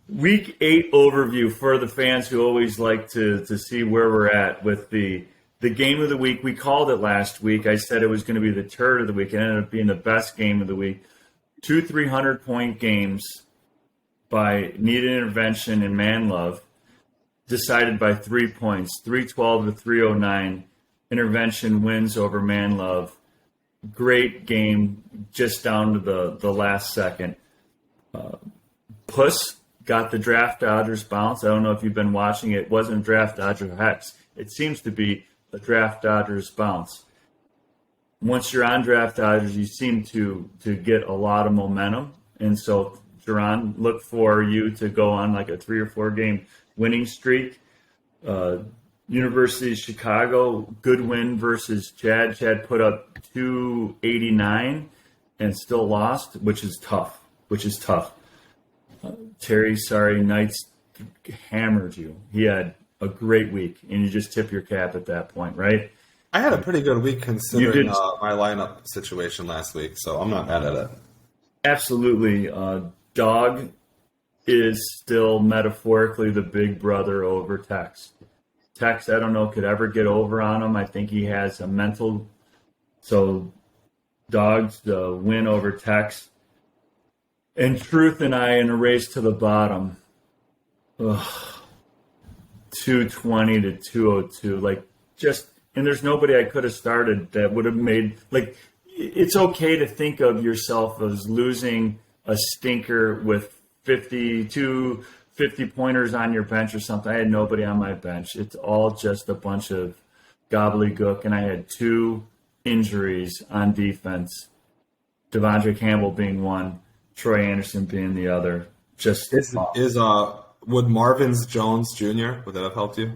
Week 8 overview for the fans who always like to see where we're at with the game of the week. We called it last week. I said it was going to be the turd of the week. It ended up being the best game of the week. 2 300-point games by needed intervention and man love, decided by 3 points, 312 to 309. Intervention wins over man love. Great game, just down to the last second. Puss got the draft dodgers bounce. I don't know if you've been watching it. It wasn't draft dodger hex. It seems to be a draft dodgers bounce. Once you're on draft dodgers, you seem to get a lot of momentum. And so, Jerron, look for you to go on like a 3 or 4 game winning streak. University of Chicago, good win versus Chad. Chad put up 289 and still lost, which is tough. Terry, sorry, Knights hammered you. He had a great week, and you just tip your cap at that point, right? I had a pretty good week considering did. my lineup situation last week, so I'm not mad at it. Absolutely. Dog is still metaphorically the big brother over Tex. Tex, I don't know, could ever get over on him. I think he has a mental. So, Dog's the win over Tex. And Truth and I in a race to the bottom. 220 to 202. And there's nobody I could have started that would have made, it's okay to think of yourself as losing a stinker with 50 pointers on your bench or something. I had nobody on my bench. It's all just a bunch of gobbledygook, and I had 2 injuries on defense. Devondre Campbell being one, Troy Anderson being the other. Would Marvin's Jones Jr., would that have helped you?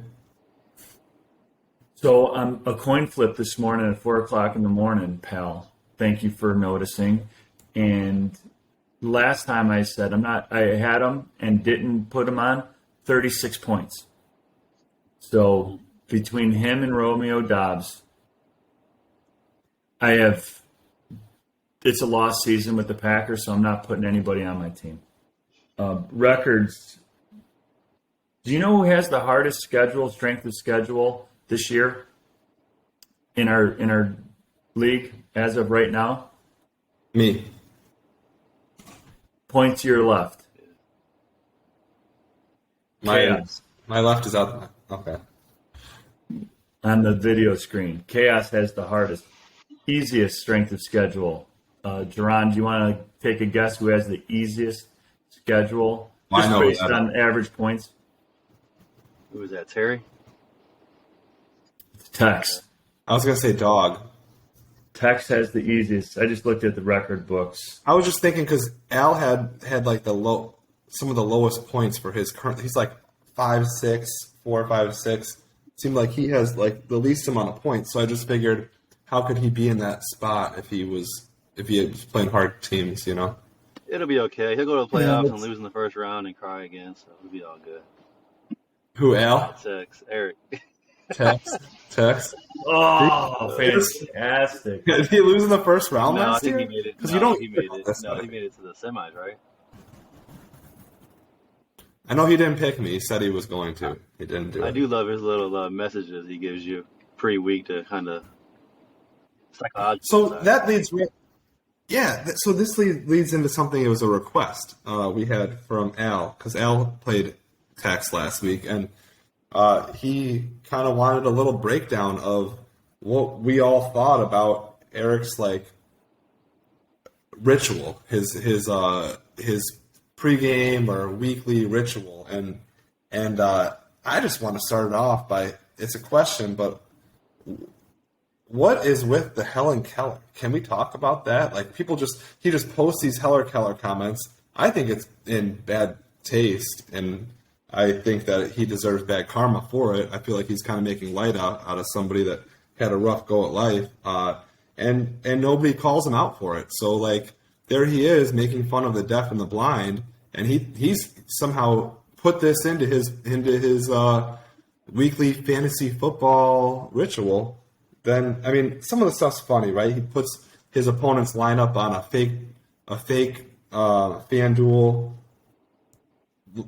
So I'm a coin flip this morning at 4:00 in the morning, pal. Thank you for noticing. And last time I said I had him and didn't put him on 36 points. So between him and Romeo Dobbs, it's a lost season with the Packers, so I'm not putting anybody on my team. Records. Do you know who has the hardest strength of schedule this year in our league as of right now? Me. Point to your left. My left is out. Okay. On the video screen. Chaos has the hardest. Easiest strength of schedule. Jerron, do you want to take a guess who has the easiest schedule? I know based that. on average points. Who was that, Terry? Tex. I was going to say Dog. Tex has the easiest. I just looked at the record books. I was just thinking because Al had like some of the lowest points for his current. He's like 5'6", 4, 5'6". Seemed like he has like the least amount of points. So I just figured, how could he be in that spot if he was playing hard teams? You know. It'll be okay. He'll go to the playoffs and lose in the first round and cry again, so it'll be all good. Who, Al? Text Eric. Text. Oh, fantastic! Did he lose in the first round No, I last think he year? made it. Because you No, don't he hear made about it. this No, he stuff. made it to the semis, right? I know he didn't pick me. He said he was going to. He didn't do I it. do love his little messages he gives you pre-week to kind of psychological So side. that leads so this leads into something. It was a request we had from Al, because Al played Tex last week, and he kind of wanted a little breakdown of what we all thought about Eric's like ritual, his pregame or weekly ritual, and I just want to start it off by, it's a question, but what is with the Helen Keller? Can we talk about that? Like, he just posts these Heller Keller comments. I think it's in bad taste, and I think that he deserves bad karma for it. I feel like he's kind of making light out of somebody that had a rough go at life, and nobody calls him out for it. So like, there he is making fun of the deaf and the blind, and he's somehow put this into his weekly fantasy football ritual. Then, I mean, some of the stuff's funny, right? He puts his opponent's lineup on a fake FanDuel.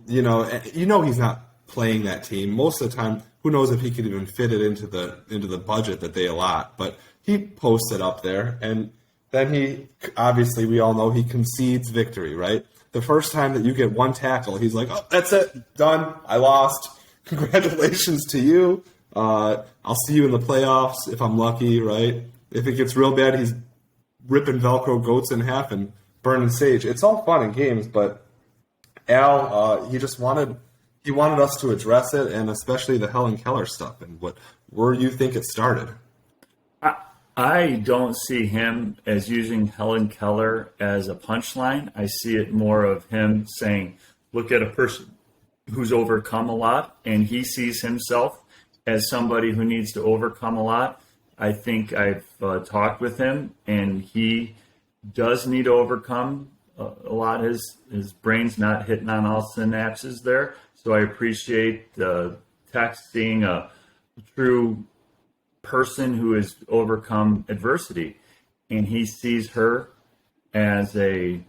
You know he's not playing that team most of the time. Who knows if he could even fit it into the budget that they allot? But he posts it up there, and then he, obviously we all know, he concedes victory, right? The first time that you get one tackle, he's like, "Oh, that's it, done. I lost. Congratulations to you. I'll see you in the playoffs if I'm lucky," right? If it gets real bad, he's ripping Velcro goats in half and burning sage. It's all fun and games, but Al, he wanted us to address it, and especially the Helen Keller stuff and where you think it started. I don't see him as using Helen Keller as a punchline. I see it more of him saying, look at a person who's overcome a lot, and he sees himself as somebody who needs to overcome a lot. I think I've talked with him, and he does need to overcome a lot. His brain's not hitting on all synapses there. So I appreciate Tex seeing a true person who has overcome adversity, and he sees her as a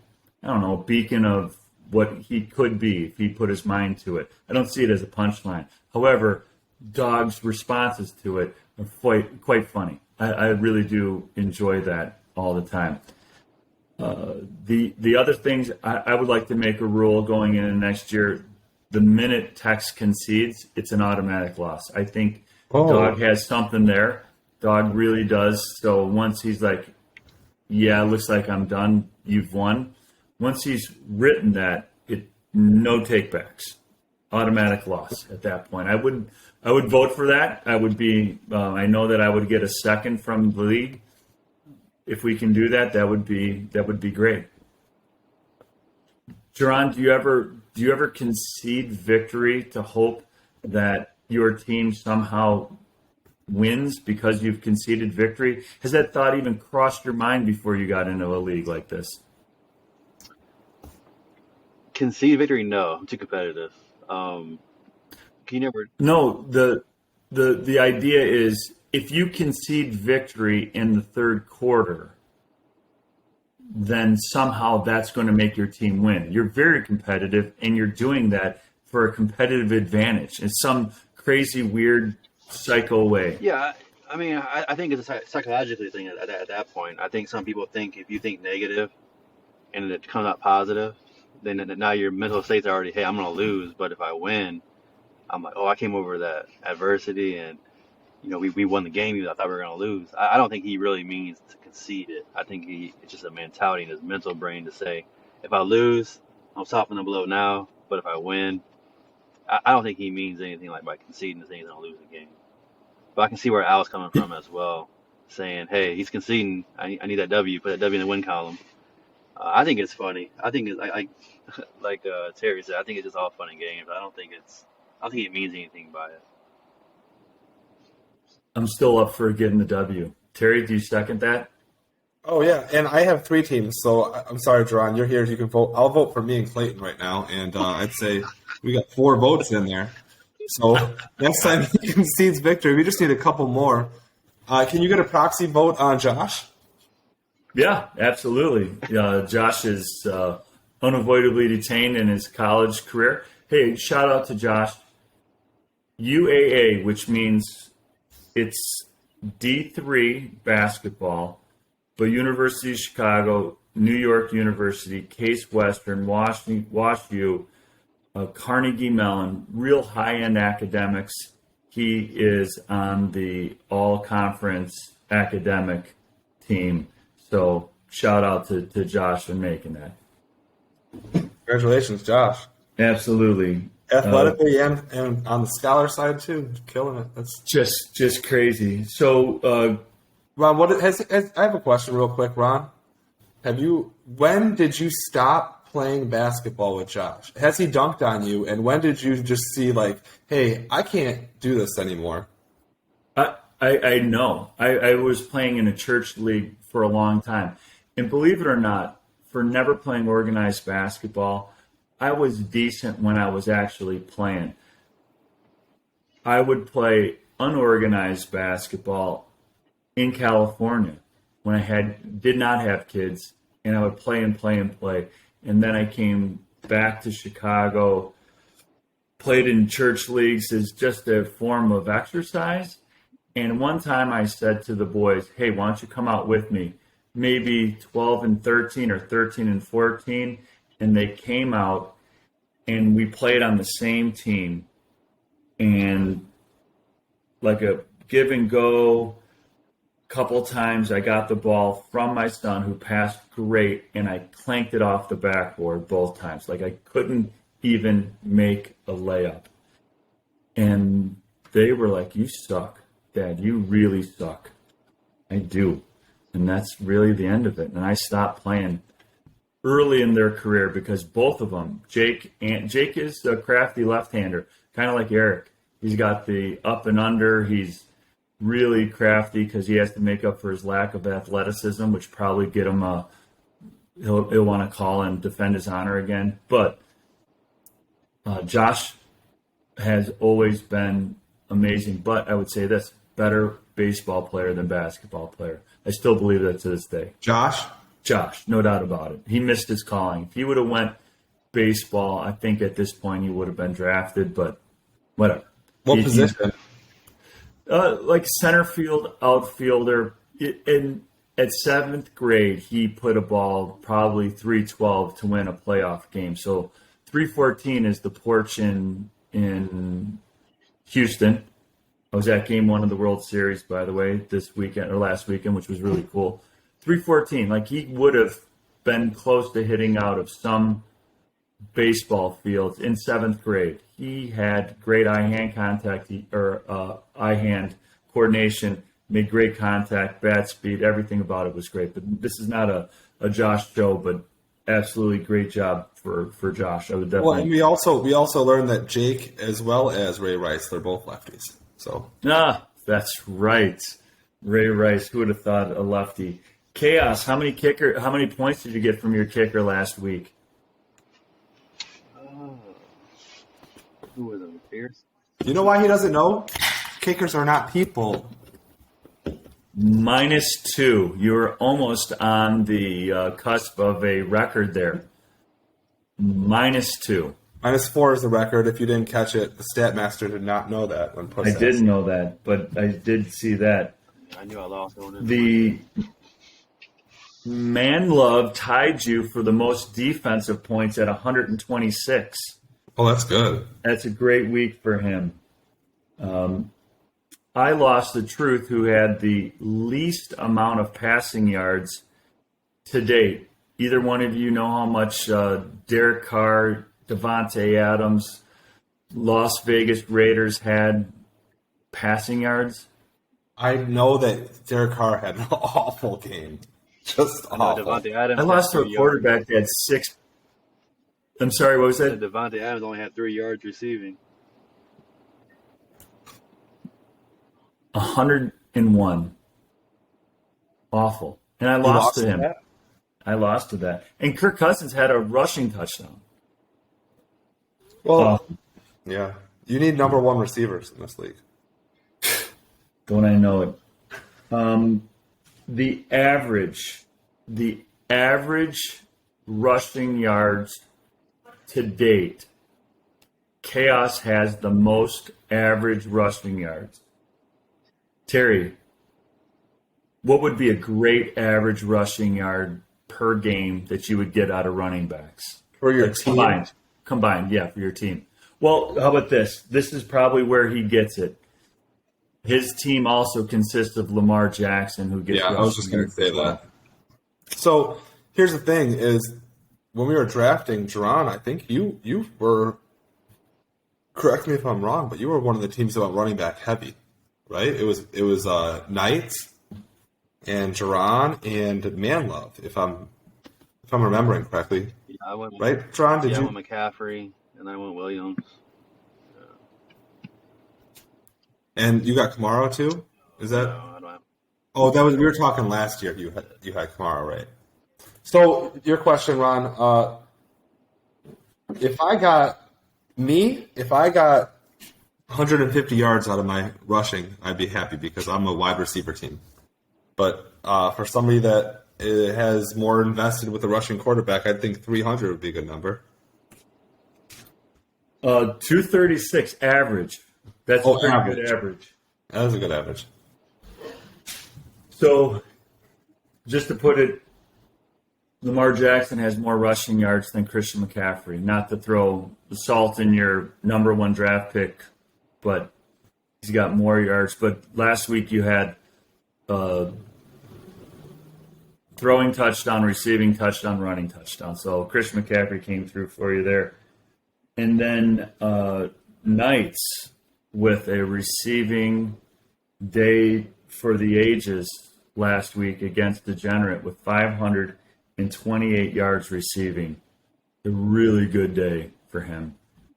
beacon of what he could be if he put his mind to it. I don't see it as a punchline. However, Dog's responses to it are quite funny. I really do enjoy that all the time. The other things, I would like to make a rule going into next year. The minute Tex concedes, it's an automatic loss. I think Dog has something there. Dog really does. So once he's like, yeah, it looks like I'm done, you've won. Once he's written that, no takebacks. Automatic loss at that point. I would vote for that. I would be. I know that I would get a second from the league. If we can do that, that would be great. Jaron, do you ever concede victory to hope that your team somehow wins because you've conceded victory? Has that thought even crossed your mind before you got into a league like this? Concede victory? No, I'm too competitive. Can you never? No, the idea is if you concede victory in the third quarter, then somehow that's going to make your team win. You're very competitive, and you're doing that for a competitive advantage in some crazy, weird, psycho way. Yeah, I mean, I think it's a psychologically thing at that point. I think some people think if you think negative and it comes out positive, then now your mental state's already, hey, I'm going to lose. But if I win, I'm like, oh, I came over that adversity and, we won the game. I thought we were going to lose. I don't think he really means to concede it. I think it's just a mentality in his mental brain to say, if I lose, I'm softening the blow now. But if I win, I don't think he means anything like by conceding the thing he's going to lose the game. But I can see where Al's coming from as well, saying, hey, he's conceding. I need that W. Put that W in the win column. I think it's funny. I think it's like Terry said. I think it's just all fun and games. I don't think it means anything by it. I'm still up for getting the W. Terry, do you second that? Oh, yeah, and I have 3 teams, so I'm sorry, Jaron, you're here. You can vote. I'll vote for me and Clayton right now, and I'd say we got 4 votes in there. So next time he concedes victory, we just need a couple more. Can you get a proxy vote on Josh? Yeah, absolutely. Josh is unavoidably detained in his college career. Hey, shout out to Josh. UAA, which means it's D3 basketball, but University of Chicago, New York University, Case Western, WashU, Carnegie Mellon, real high-end academics. He is on the all-conference academic team. So shout out to Josh for making that. Congratulations, Josh. Absolutely. Athletically and on the scholar side too, killing it. That's just crazy. So Ron, I have a question real quick, Ron. When did you stop playing basketball with Josh? Has he dunked on you? And when did you just see like, hey, I can't do this anymore? I know. I was playing in a church league for a long time. And believe it or not, for never playing organized basketball, I was decent when I was actually playing. I would play unorganized basketball in California when I did not have kids, and I would play and play and play. And then I came back to Chicago, played in church leagues as just a form of exercise. And one time I said to the boys, hey, why don't you come out with me? Maybe 12 and 13 or 13 and 14. And they came out and we played on the same team. And like a give and go, couple times I got the ball from my son who passed great and I clanked it off the backboard both times. Like I couldn't even make a layup. And they were like, you suck. Dad, you really suck. I do. And that's really the end of it. And I stopped playing early in their career because both of them, Jake is a crafty left-hander, kind of like Eric. He's got the up and under. He's really crafty because he has to make up for his lack of athleticism, which probably get him he'll want to call and defend his honor again. But Josh has always been amazing. But I would say this, better baseball player than basketball player. I still believe that to this day. Josh, no doubt about it. He missed his calling. If he would have went baseball, I think at this point he would have been drafted, but whatever. What position? Like center field, outfielder. At seventh grade, he put a ball probably 312 to win a playoff game. So 314 is the porch in Houston. I was at game 1 of the World Series, by the way, this weekend or last weekend, which was really cool. 314, like he would have been close to hitting out of some baseball fields in 7th grade. He had great eye-hand contact eye-hand coordination, made great contact, bat speed, everything about it was great. But this is not a Josh show, but absolutely great job for Josh. I would definitely. Well, and we also learned that Jake as well as Ray Rice, they're both lefties. So that's right. Ray Rice, who would have thought a lefty? Chaos, how many points did you get from your kicker last week? Who was it? Pierce? You know why he doesn't know? Kickers are not people. -2. You were almost on the cusp of a record there. -2. -4 is the record. If you didn't catch it, the stat master did not know that when I didn't know that, but I did see that. I knew I lost one. The Man Love tied you for the most defensive points at 126. Oh, that's good. That's a great week for him. I lost the Truth, who had the least amount of passing yards to date. Either one of you know how much Derek Carr, Devontae Adams, Las Vegas Raiders had passing yards? I know that Derek Carr had an awful game. Just awful. Devontae Adams I lost to a quarterback that had 6. I'm sorry, what was that? Devontae Adams only had 3 yards receiving. 101. Awful. And I lost to him. I lost to that. And Kirk Cousins had a rushing touchdown. Well, yeah. You need number one receivers in this league. Don't I know it? The average rushing yards to date, Chaos has the most average rushing yards. Terry, what would be a great average rushing yard per game that you would get out of running backs? For your team? Combined, yeah, for your team. Well, how about this? This is probably where he gets it. His team also consists of Lamar Jackson, who gets. Yeah, I was just going to say that. So here's the thing: is when we were drafting Jerron, I think you were. Correct me if I'm wrong, but you were one of the teams that went running back heavy, right? It was Knights and Jerron and Manlove, if I'm remembering correctly. Yeah, I went right, Jerron? Did I you? went McCaffrey and I went Williams. And you got Kamara too? Is that? No, I don't have. Oh, that was we were talking last year. You had Kamara, right? So your question, Ron. If I got 150 yards out of my rushing, I'd be happy because I'm a wide receiver team. But for somebody that has more invested with a rushing quarterback, I think 300 would be a good number. 236 average. That's a pretty average. good average. That is a good average. So, just to put it, Lamar Jackson has more rushing yards than Christian McCaffrey. Not to throw the salt in your number one draft pick, but he's got more yards. But last week you had throwing touchdown, receiving touchdown, running touchdown. So Christian McCaffrey came through for you there. And then Knights with a receiving day for the ages last week against Degenerate with 528 yards receiving. A really good day for him.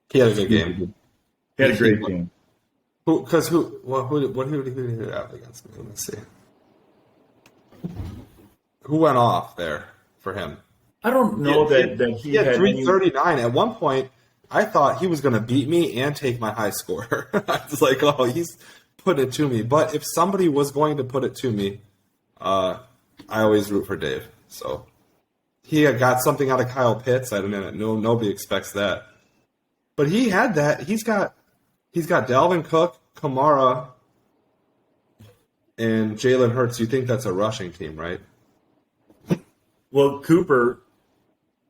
He had a good game. He had a great game. Who did he have against me? Let's see. Who went off there for him? I don't know that he had 339. At one point, I thought he was going to beat me and take my high score. I was like, oh, he's put it to me. But if somebody was going to put it to me, I always root for Dave. So he had got something out of Kyle Pitts. I don't know. Nobody expects that. But he had that. He's got Dalvin Cook, Kamara, and Jalen Hurts. You think that's a rushing team, right? Well, Cooper,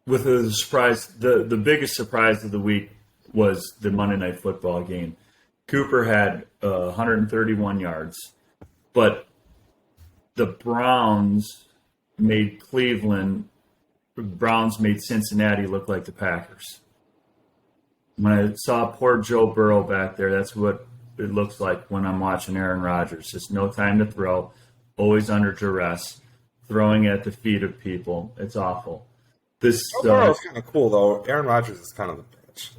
with a surprise, the biggest surprise of the week was the Monday Night Football game. Cooper had 131 yards, but the Browns made Cincinnati look like the Packers. When I saw poor Joe Burrow back there, that's what it looks like when I'm watching Aaron Rodgers. Just no time to throw, always under duress, throwing at the feet of people. It's awful. This Burrow's kind of cool, though. Aaron Rodgers is kind of the bitch.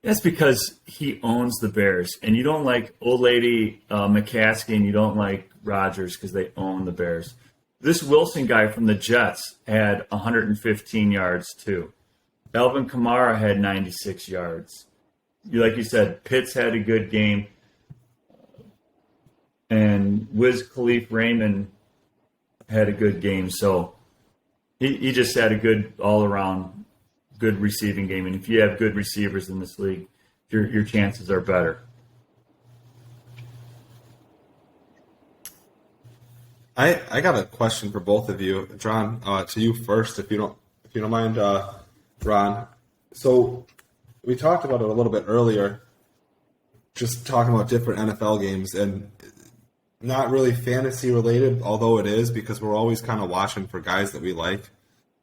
That's because he owns the Bears, and you don't like old lady McCaskey, and you don't like Rodgers because they own the Bears. This Wilson guy from the Jets had 115 yards too. Alvin Kamara had 96 yards. Like you said, Pitts had a good game, and Wiz Khalif Raymond had a good game. So he just had a good all-around good receiving game. And if you have good receivers in this league, your chances are better. I got a question for both of you, John. To you first, if you don't mind, Ron. So we talked about it a little bit earlier, just talking about different NFL games, and not really fantasy related, although it is, because we're always kind of watching for guys that we like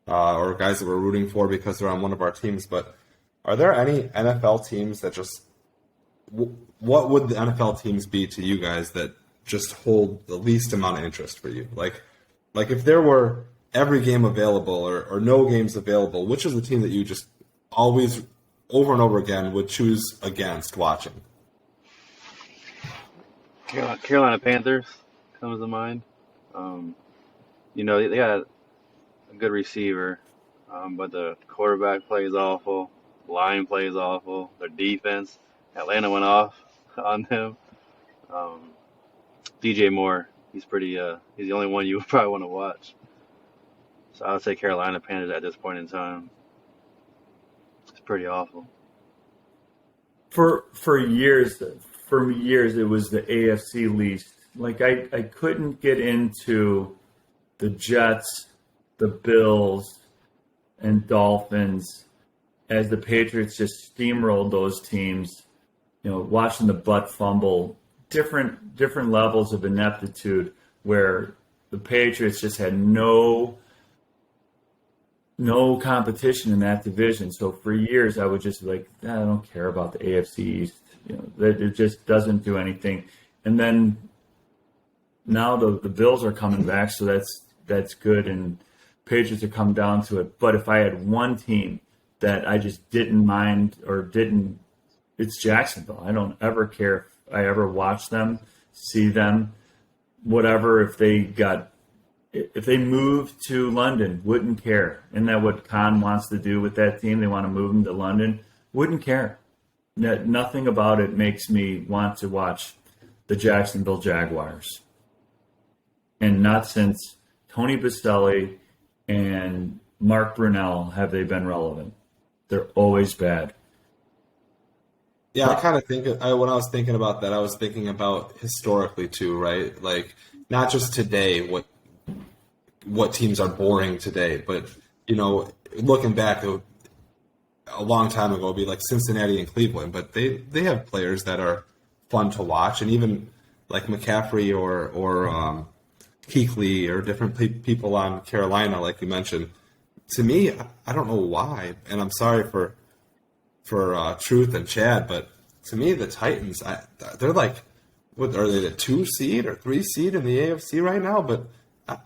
or guys that we're rooting for because they're on one of our teams. But are there any NFL teams that just what would the NFL teams be to you guys that just hold the least amount of interest for you? Like if there were every game available or no games available, which is the team that you just always over and over again would choose against watching? Carolina Panthers comes to mind. They got a good receiver, but the quarterback plays awful, line plays awful, their defense Atlanta went off on them. DJ Moore, he's the only one you would probably want to watch. So I would say Carolina Panthers at this point in time. It's pretty awful. For years, it was the AFC least. Like I couldn't get into the Jets, the Bills, and Dolphins as the Patriots just steamrolled those teams. You know, watching the butt fumble, different levels of ineptitude where the Patriots just had no competition in that division. So for years, I would just be like, I don't care about the AFC East. You know, that it just doesn't do anything. And then now the Bills are coming back, so that's good. And Patriots are coming down to it. But if I had one team that I just didn't mind or didn't, it's Jacksonville. I don't ever care if I ever watch them, see them, whatever. If they moved to London, wouldn't care. Isn't that what Khan wants to do with that team? They want to move them to London. Wouldn't care. Nothing about it makes me want to watch the Jacksonville Jaguars. And not since Tony Baselli and Mark Brunell have they been relevant. They're always bad. Yeah, I kind of think when I was thinking about that, I was thinking about historically too, right? Like not just today, what teams are boring today, but you know, looking back a long time ago, it'd be like Cincinnati and Cleveland, but they have players that are fun to watch, and even like McCaffrey or Kuechly or different people on Carolina, like you mentioned. To me, I don't know why, and I'm sorry for Truth and Chad, but to me, the Titans, they're like, what are they, the 2 seed or 3 seed in the AFC right now? But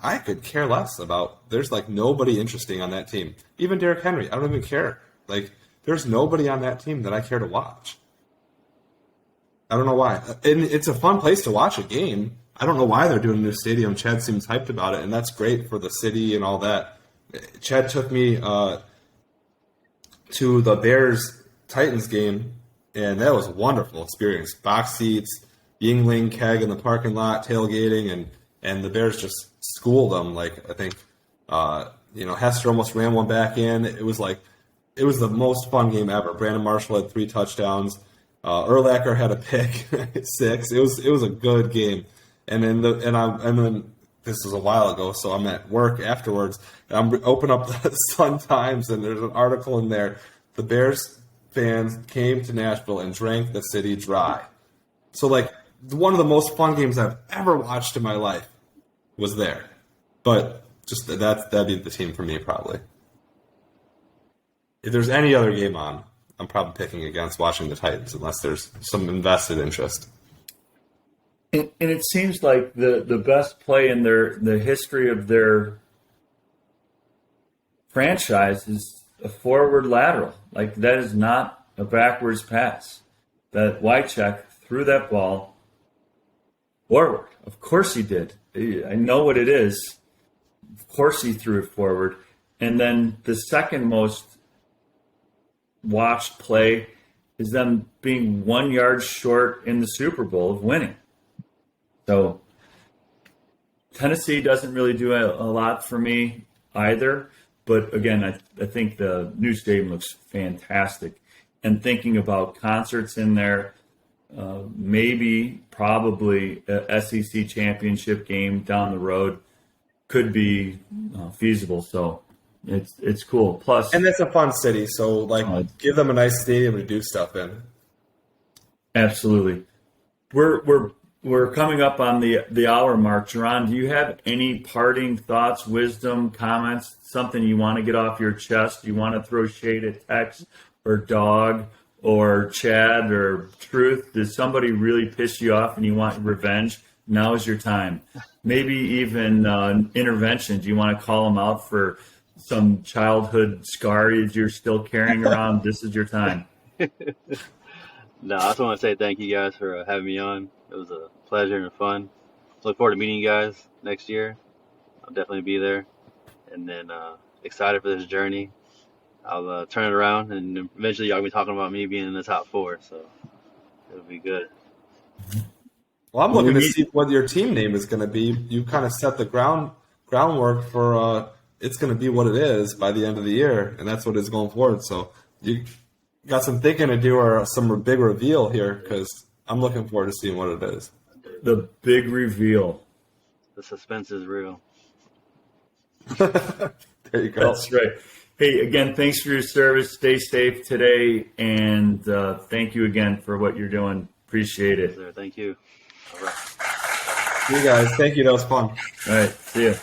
I could care less about. There's like nobody interesting on that team. Even Derrick Henry, I don't even care. Like, there's nobody on that team that I care to watch. I don't know why. And it's a fun place to watch a game. I don't know why they're doing a new stadium. Chad seems hyped about it, and that's great for the city and all that. Chad took me to the Bears-Titans game, and that was a wonderful experience. Box seats, Yingling keg in the parking lot, tailgating, and the Bears just schooled them. Like, I think, Hester almost ran one back in. It was the most fun game ever. Brandon Marshall had 3 touchdowns. Urlacher had a pick, 6. It was a good game. And then this was a while ago, so I'm at work afterwards, and I'm open up the Sun Times, and there's an article in there. The Bears fans came to Nashville and drank the city dry. So, like, one of the most fun games I've ever watched in my life was there. But just that'd be the team for me, probably. If there's any other game on, I'm probably picking against watching the Titans, unless there's some invested interest. And it seems like the best play in the history of their franchise is a forward lateral. Like, that is not a backwards pass. That Wycheck threw that ball forward. Of course he did. I know what it is. Of course he threw it forward. And then the second most watched play is them being 1 yard short in the Super Bowl of winning. So Tennessee doesn't really do a lot for me either. But again, I think the new stadium looks fantastic. And thinking about concerts in there, probably a SEC championship game down the road could be feasible. So it's cool. Plus, and it's a fun city, so give them a nice stadium to do stuff in. Absolutely. We're coming up on the hour mark. Jerron, do you have any parting thoughts, wisdom, comments, something you want to get off your chest? You want to throw shade at Tex or Dog or Chad or Truth? Did somebody really piss you off and you want revenge? Now is your time. Maybe even intervention. Do you want to call them out for some childhood scar you're still carrying around? This is your time. No, I just want to say thank you guys for having me on. It was a pleasure and fun. Look forward to meeting you guys next year. I'll definitely be there. And then excited for this journey. I'll turn it around, and eventually y'all will be talking about me being in the top 4. So It'll be good. Well, I'm looking to see what your team name is going to be. You kind of set the groundwork for it's going to be what it is by the end of the year, and that's what it's going forward. So you got some thinking to do or some big reveal here because I'm looking forward to seeing what it is. The big reveal. The suspense is real. There you go. That's right. Hey, again, thanks for your service. Stay safe today, and thank you again for what you're doing. Appreciate it. Yes, sir. Thank you. All right. You guys, thank you. That was fun. All right, see you.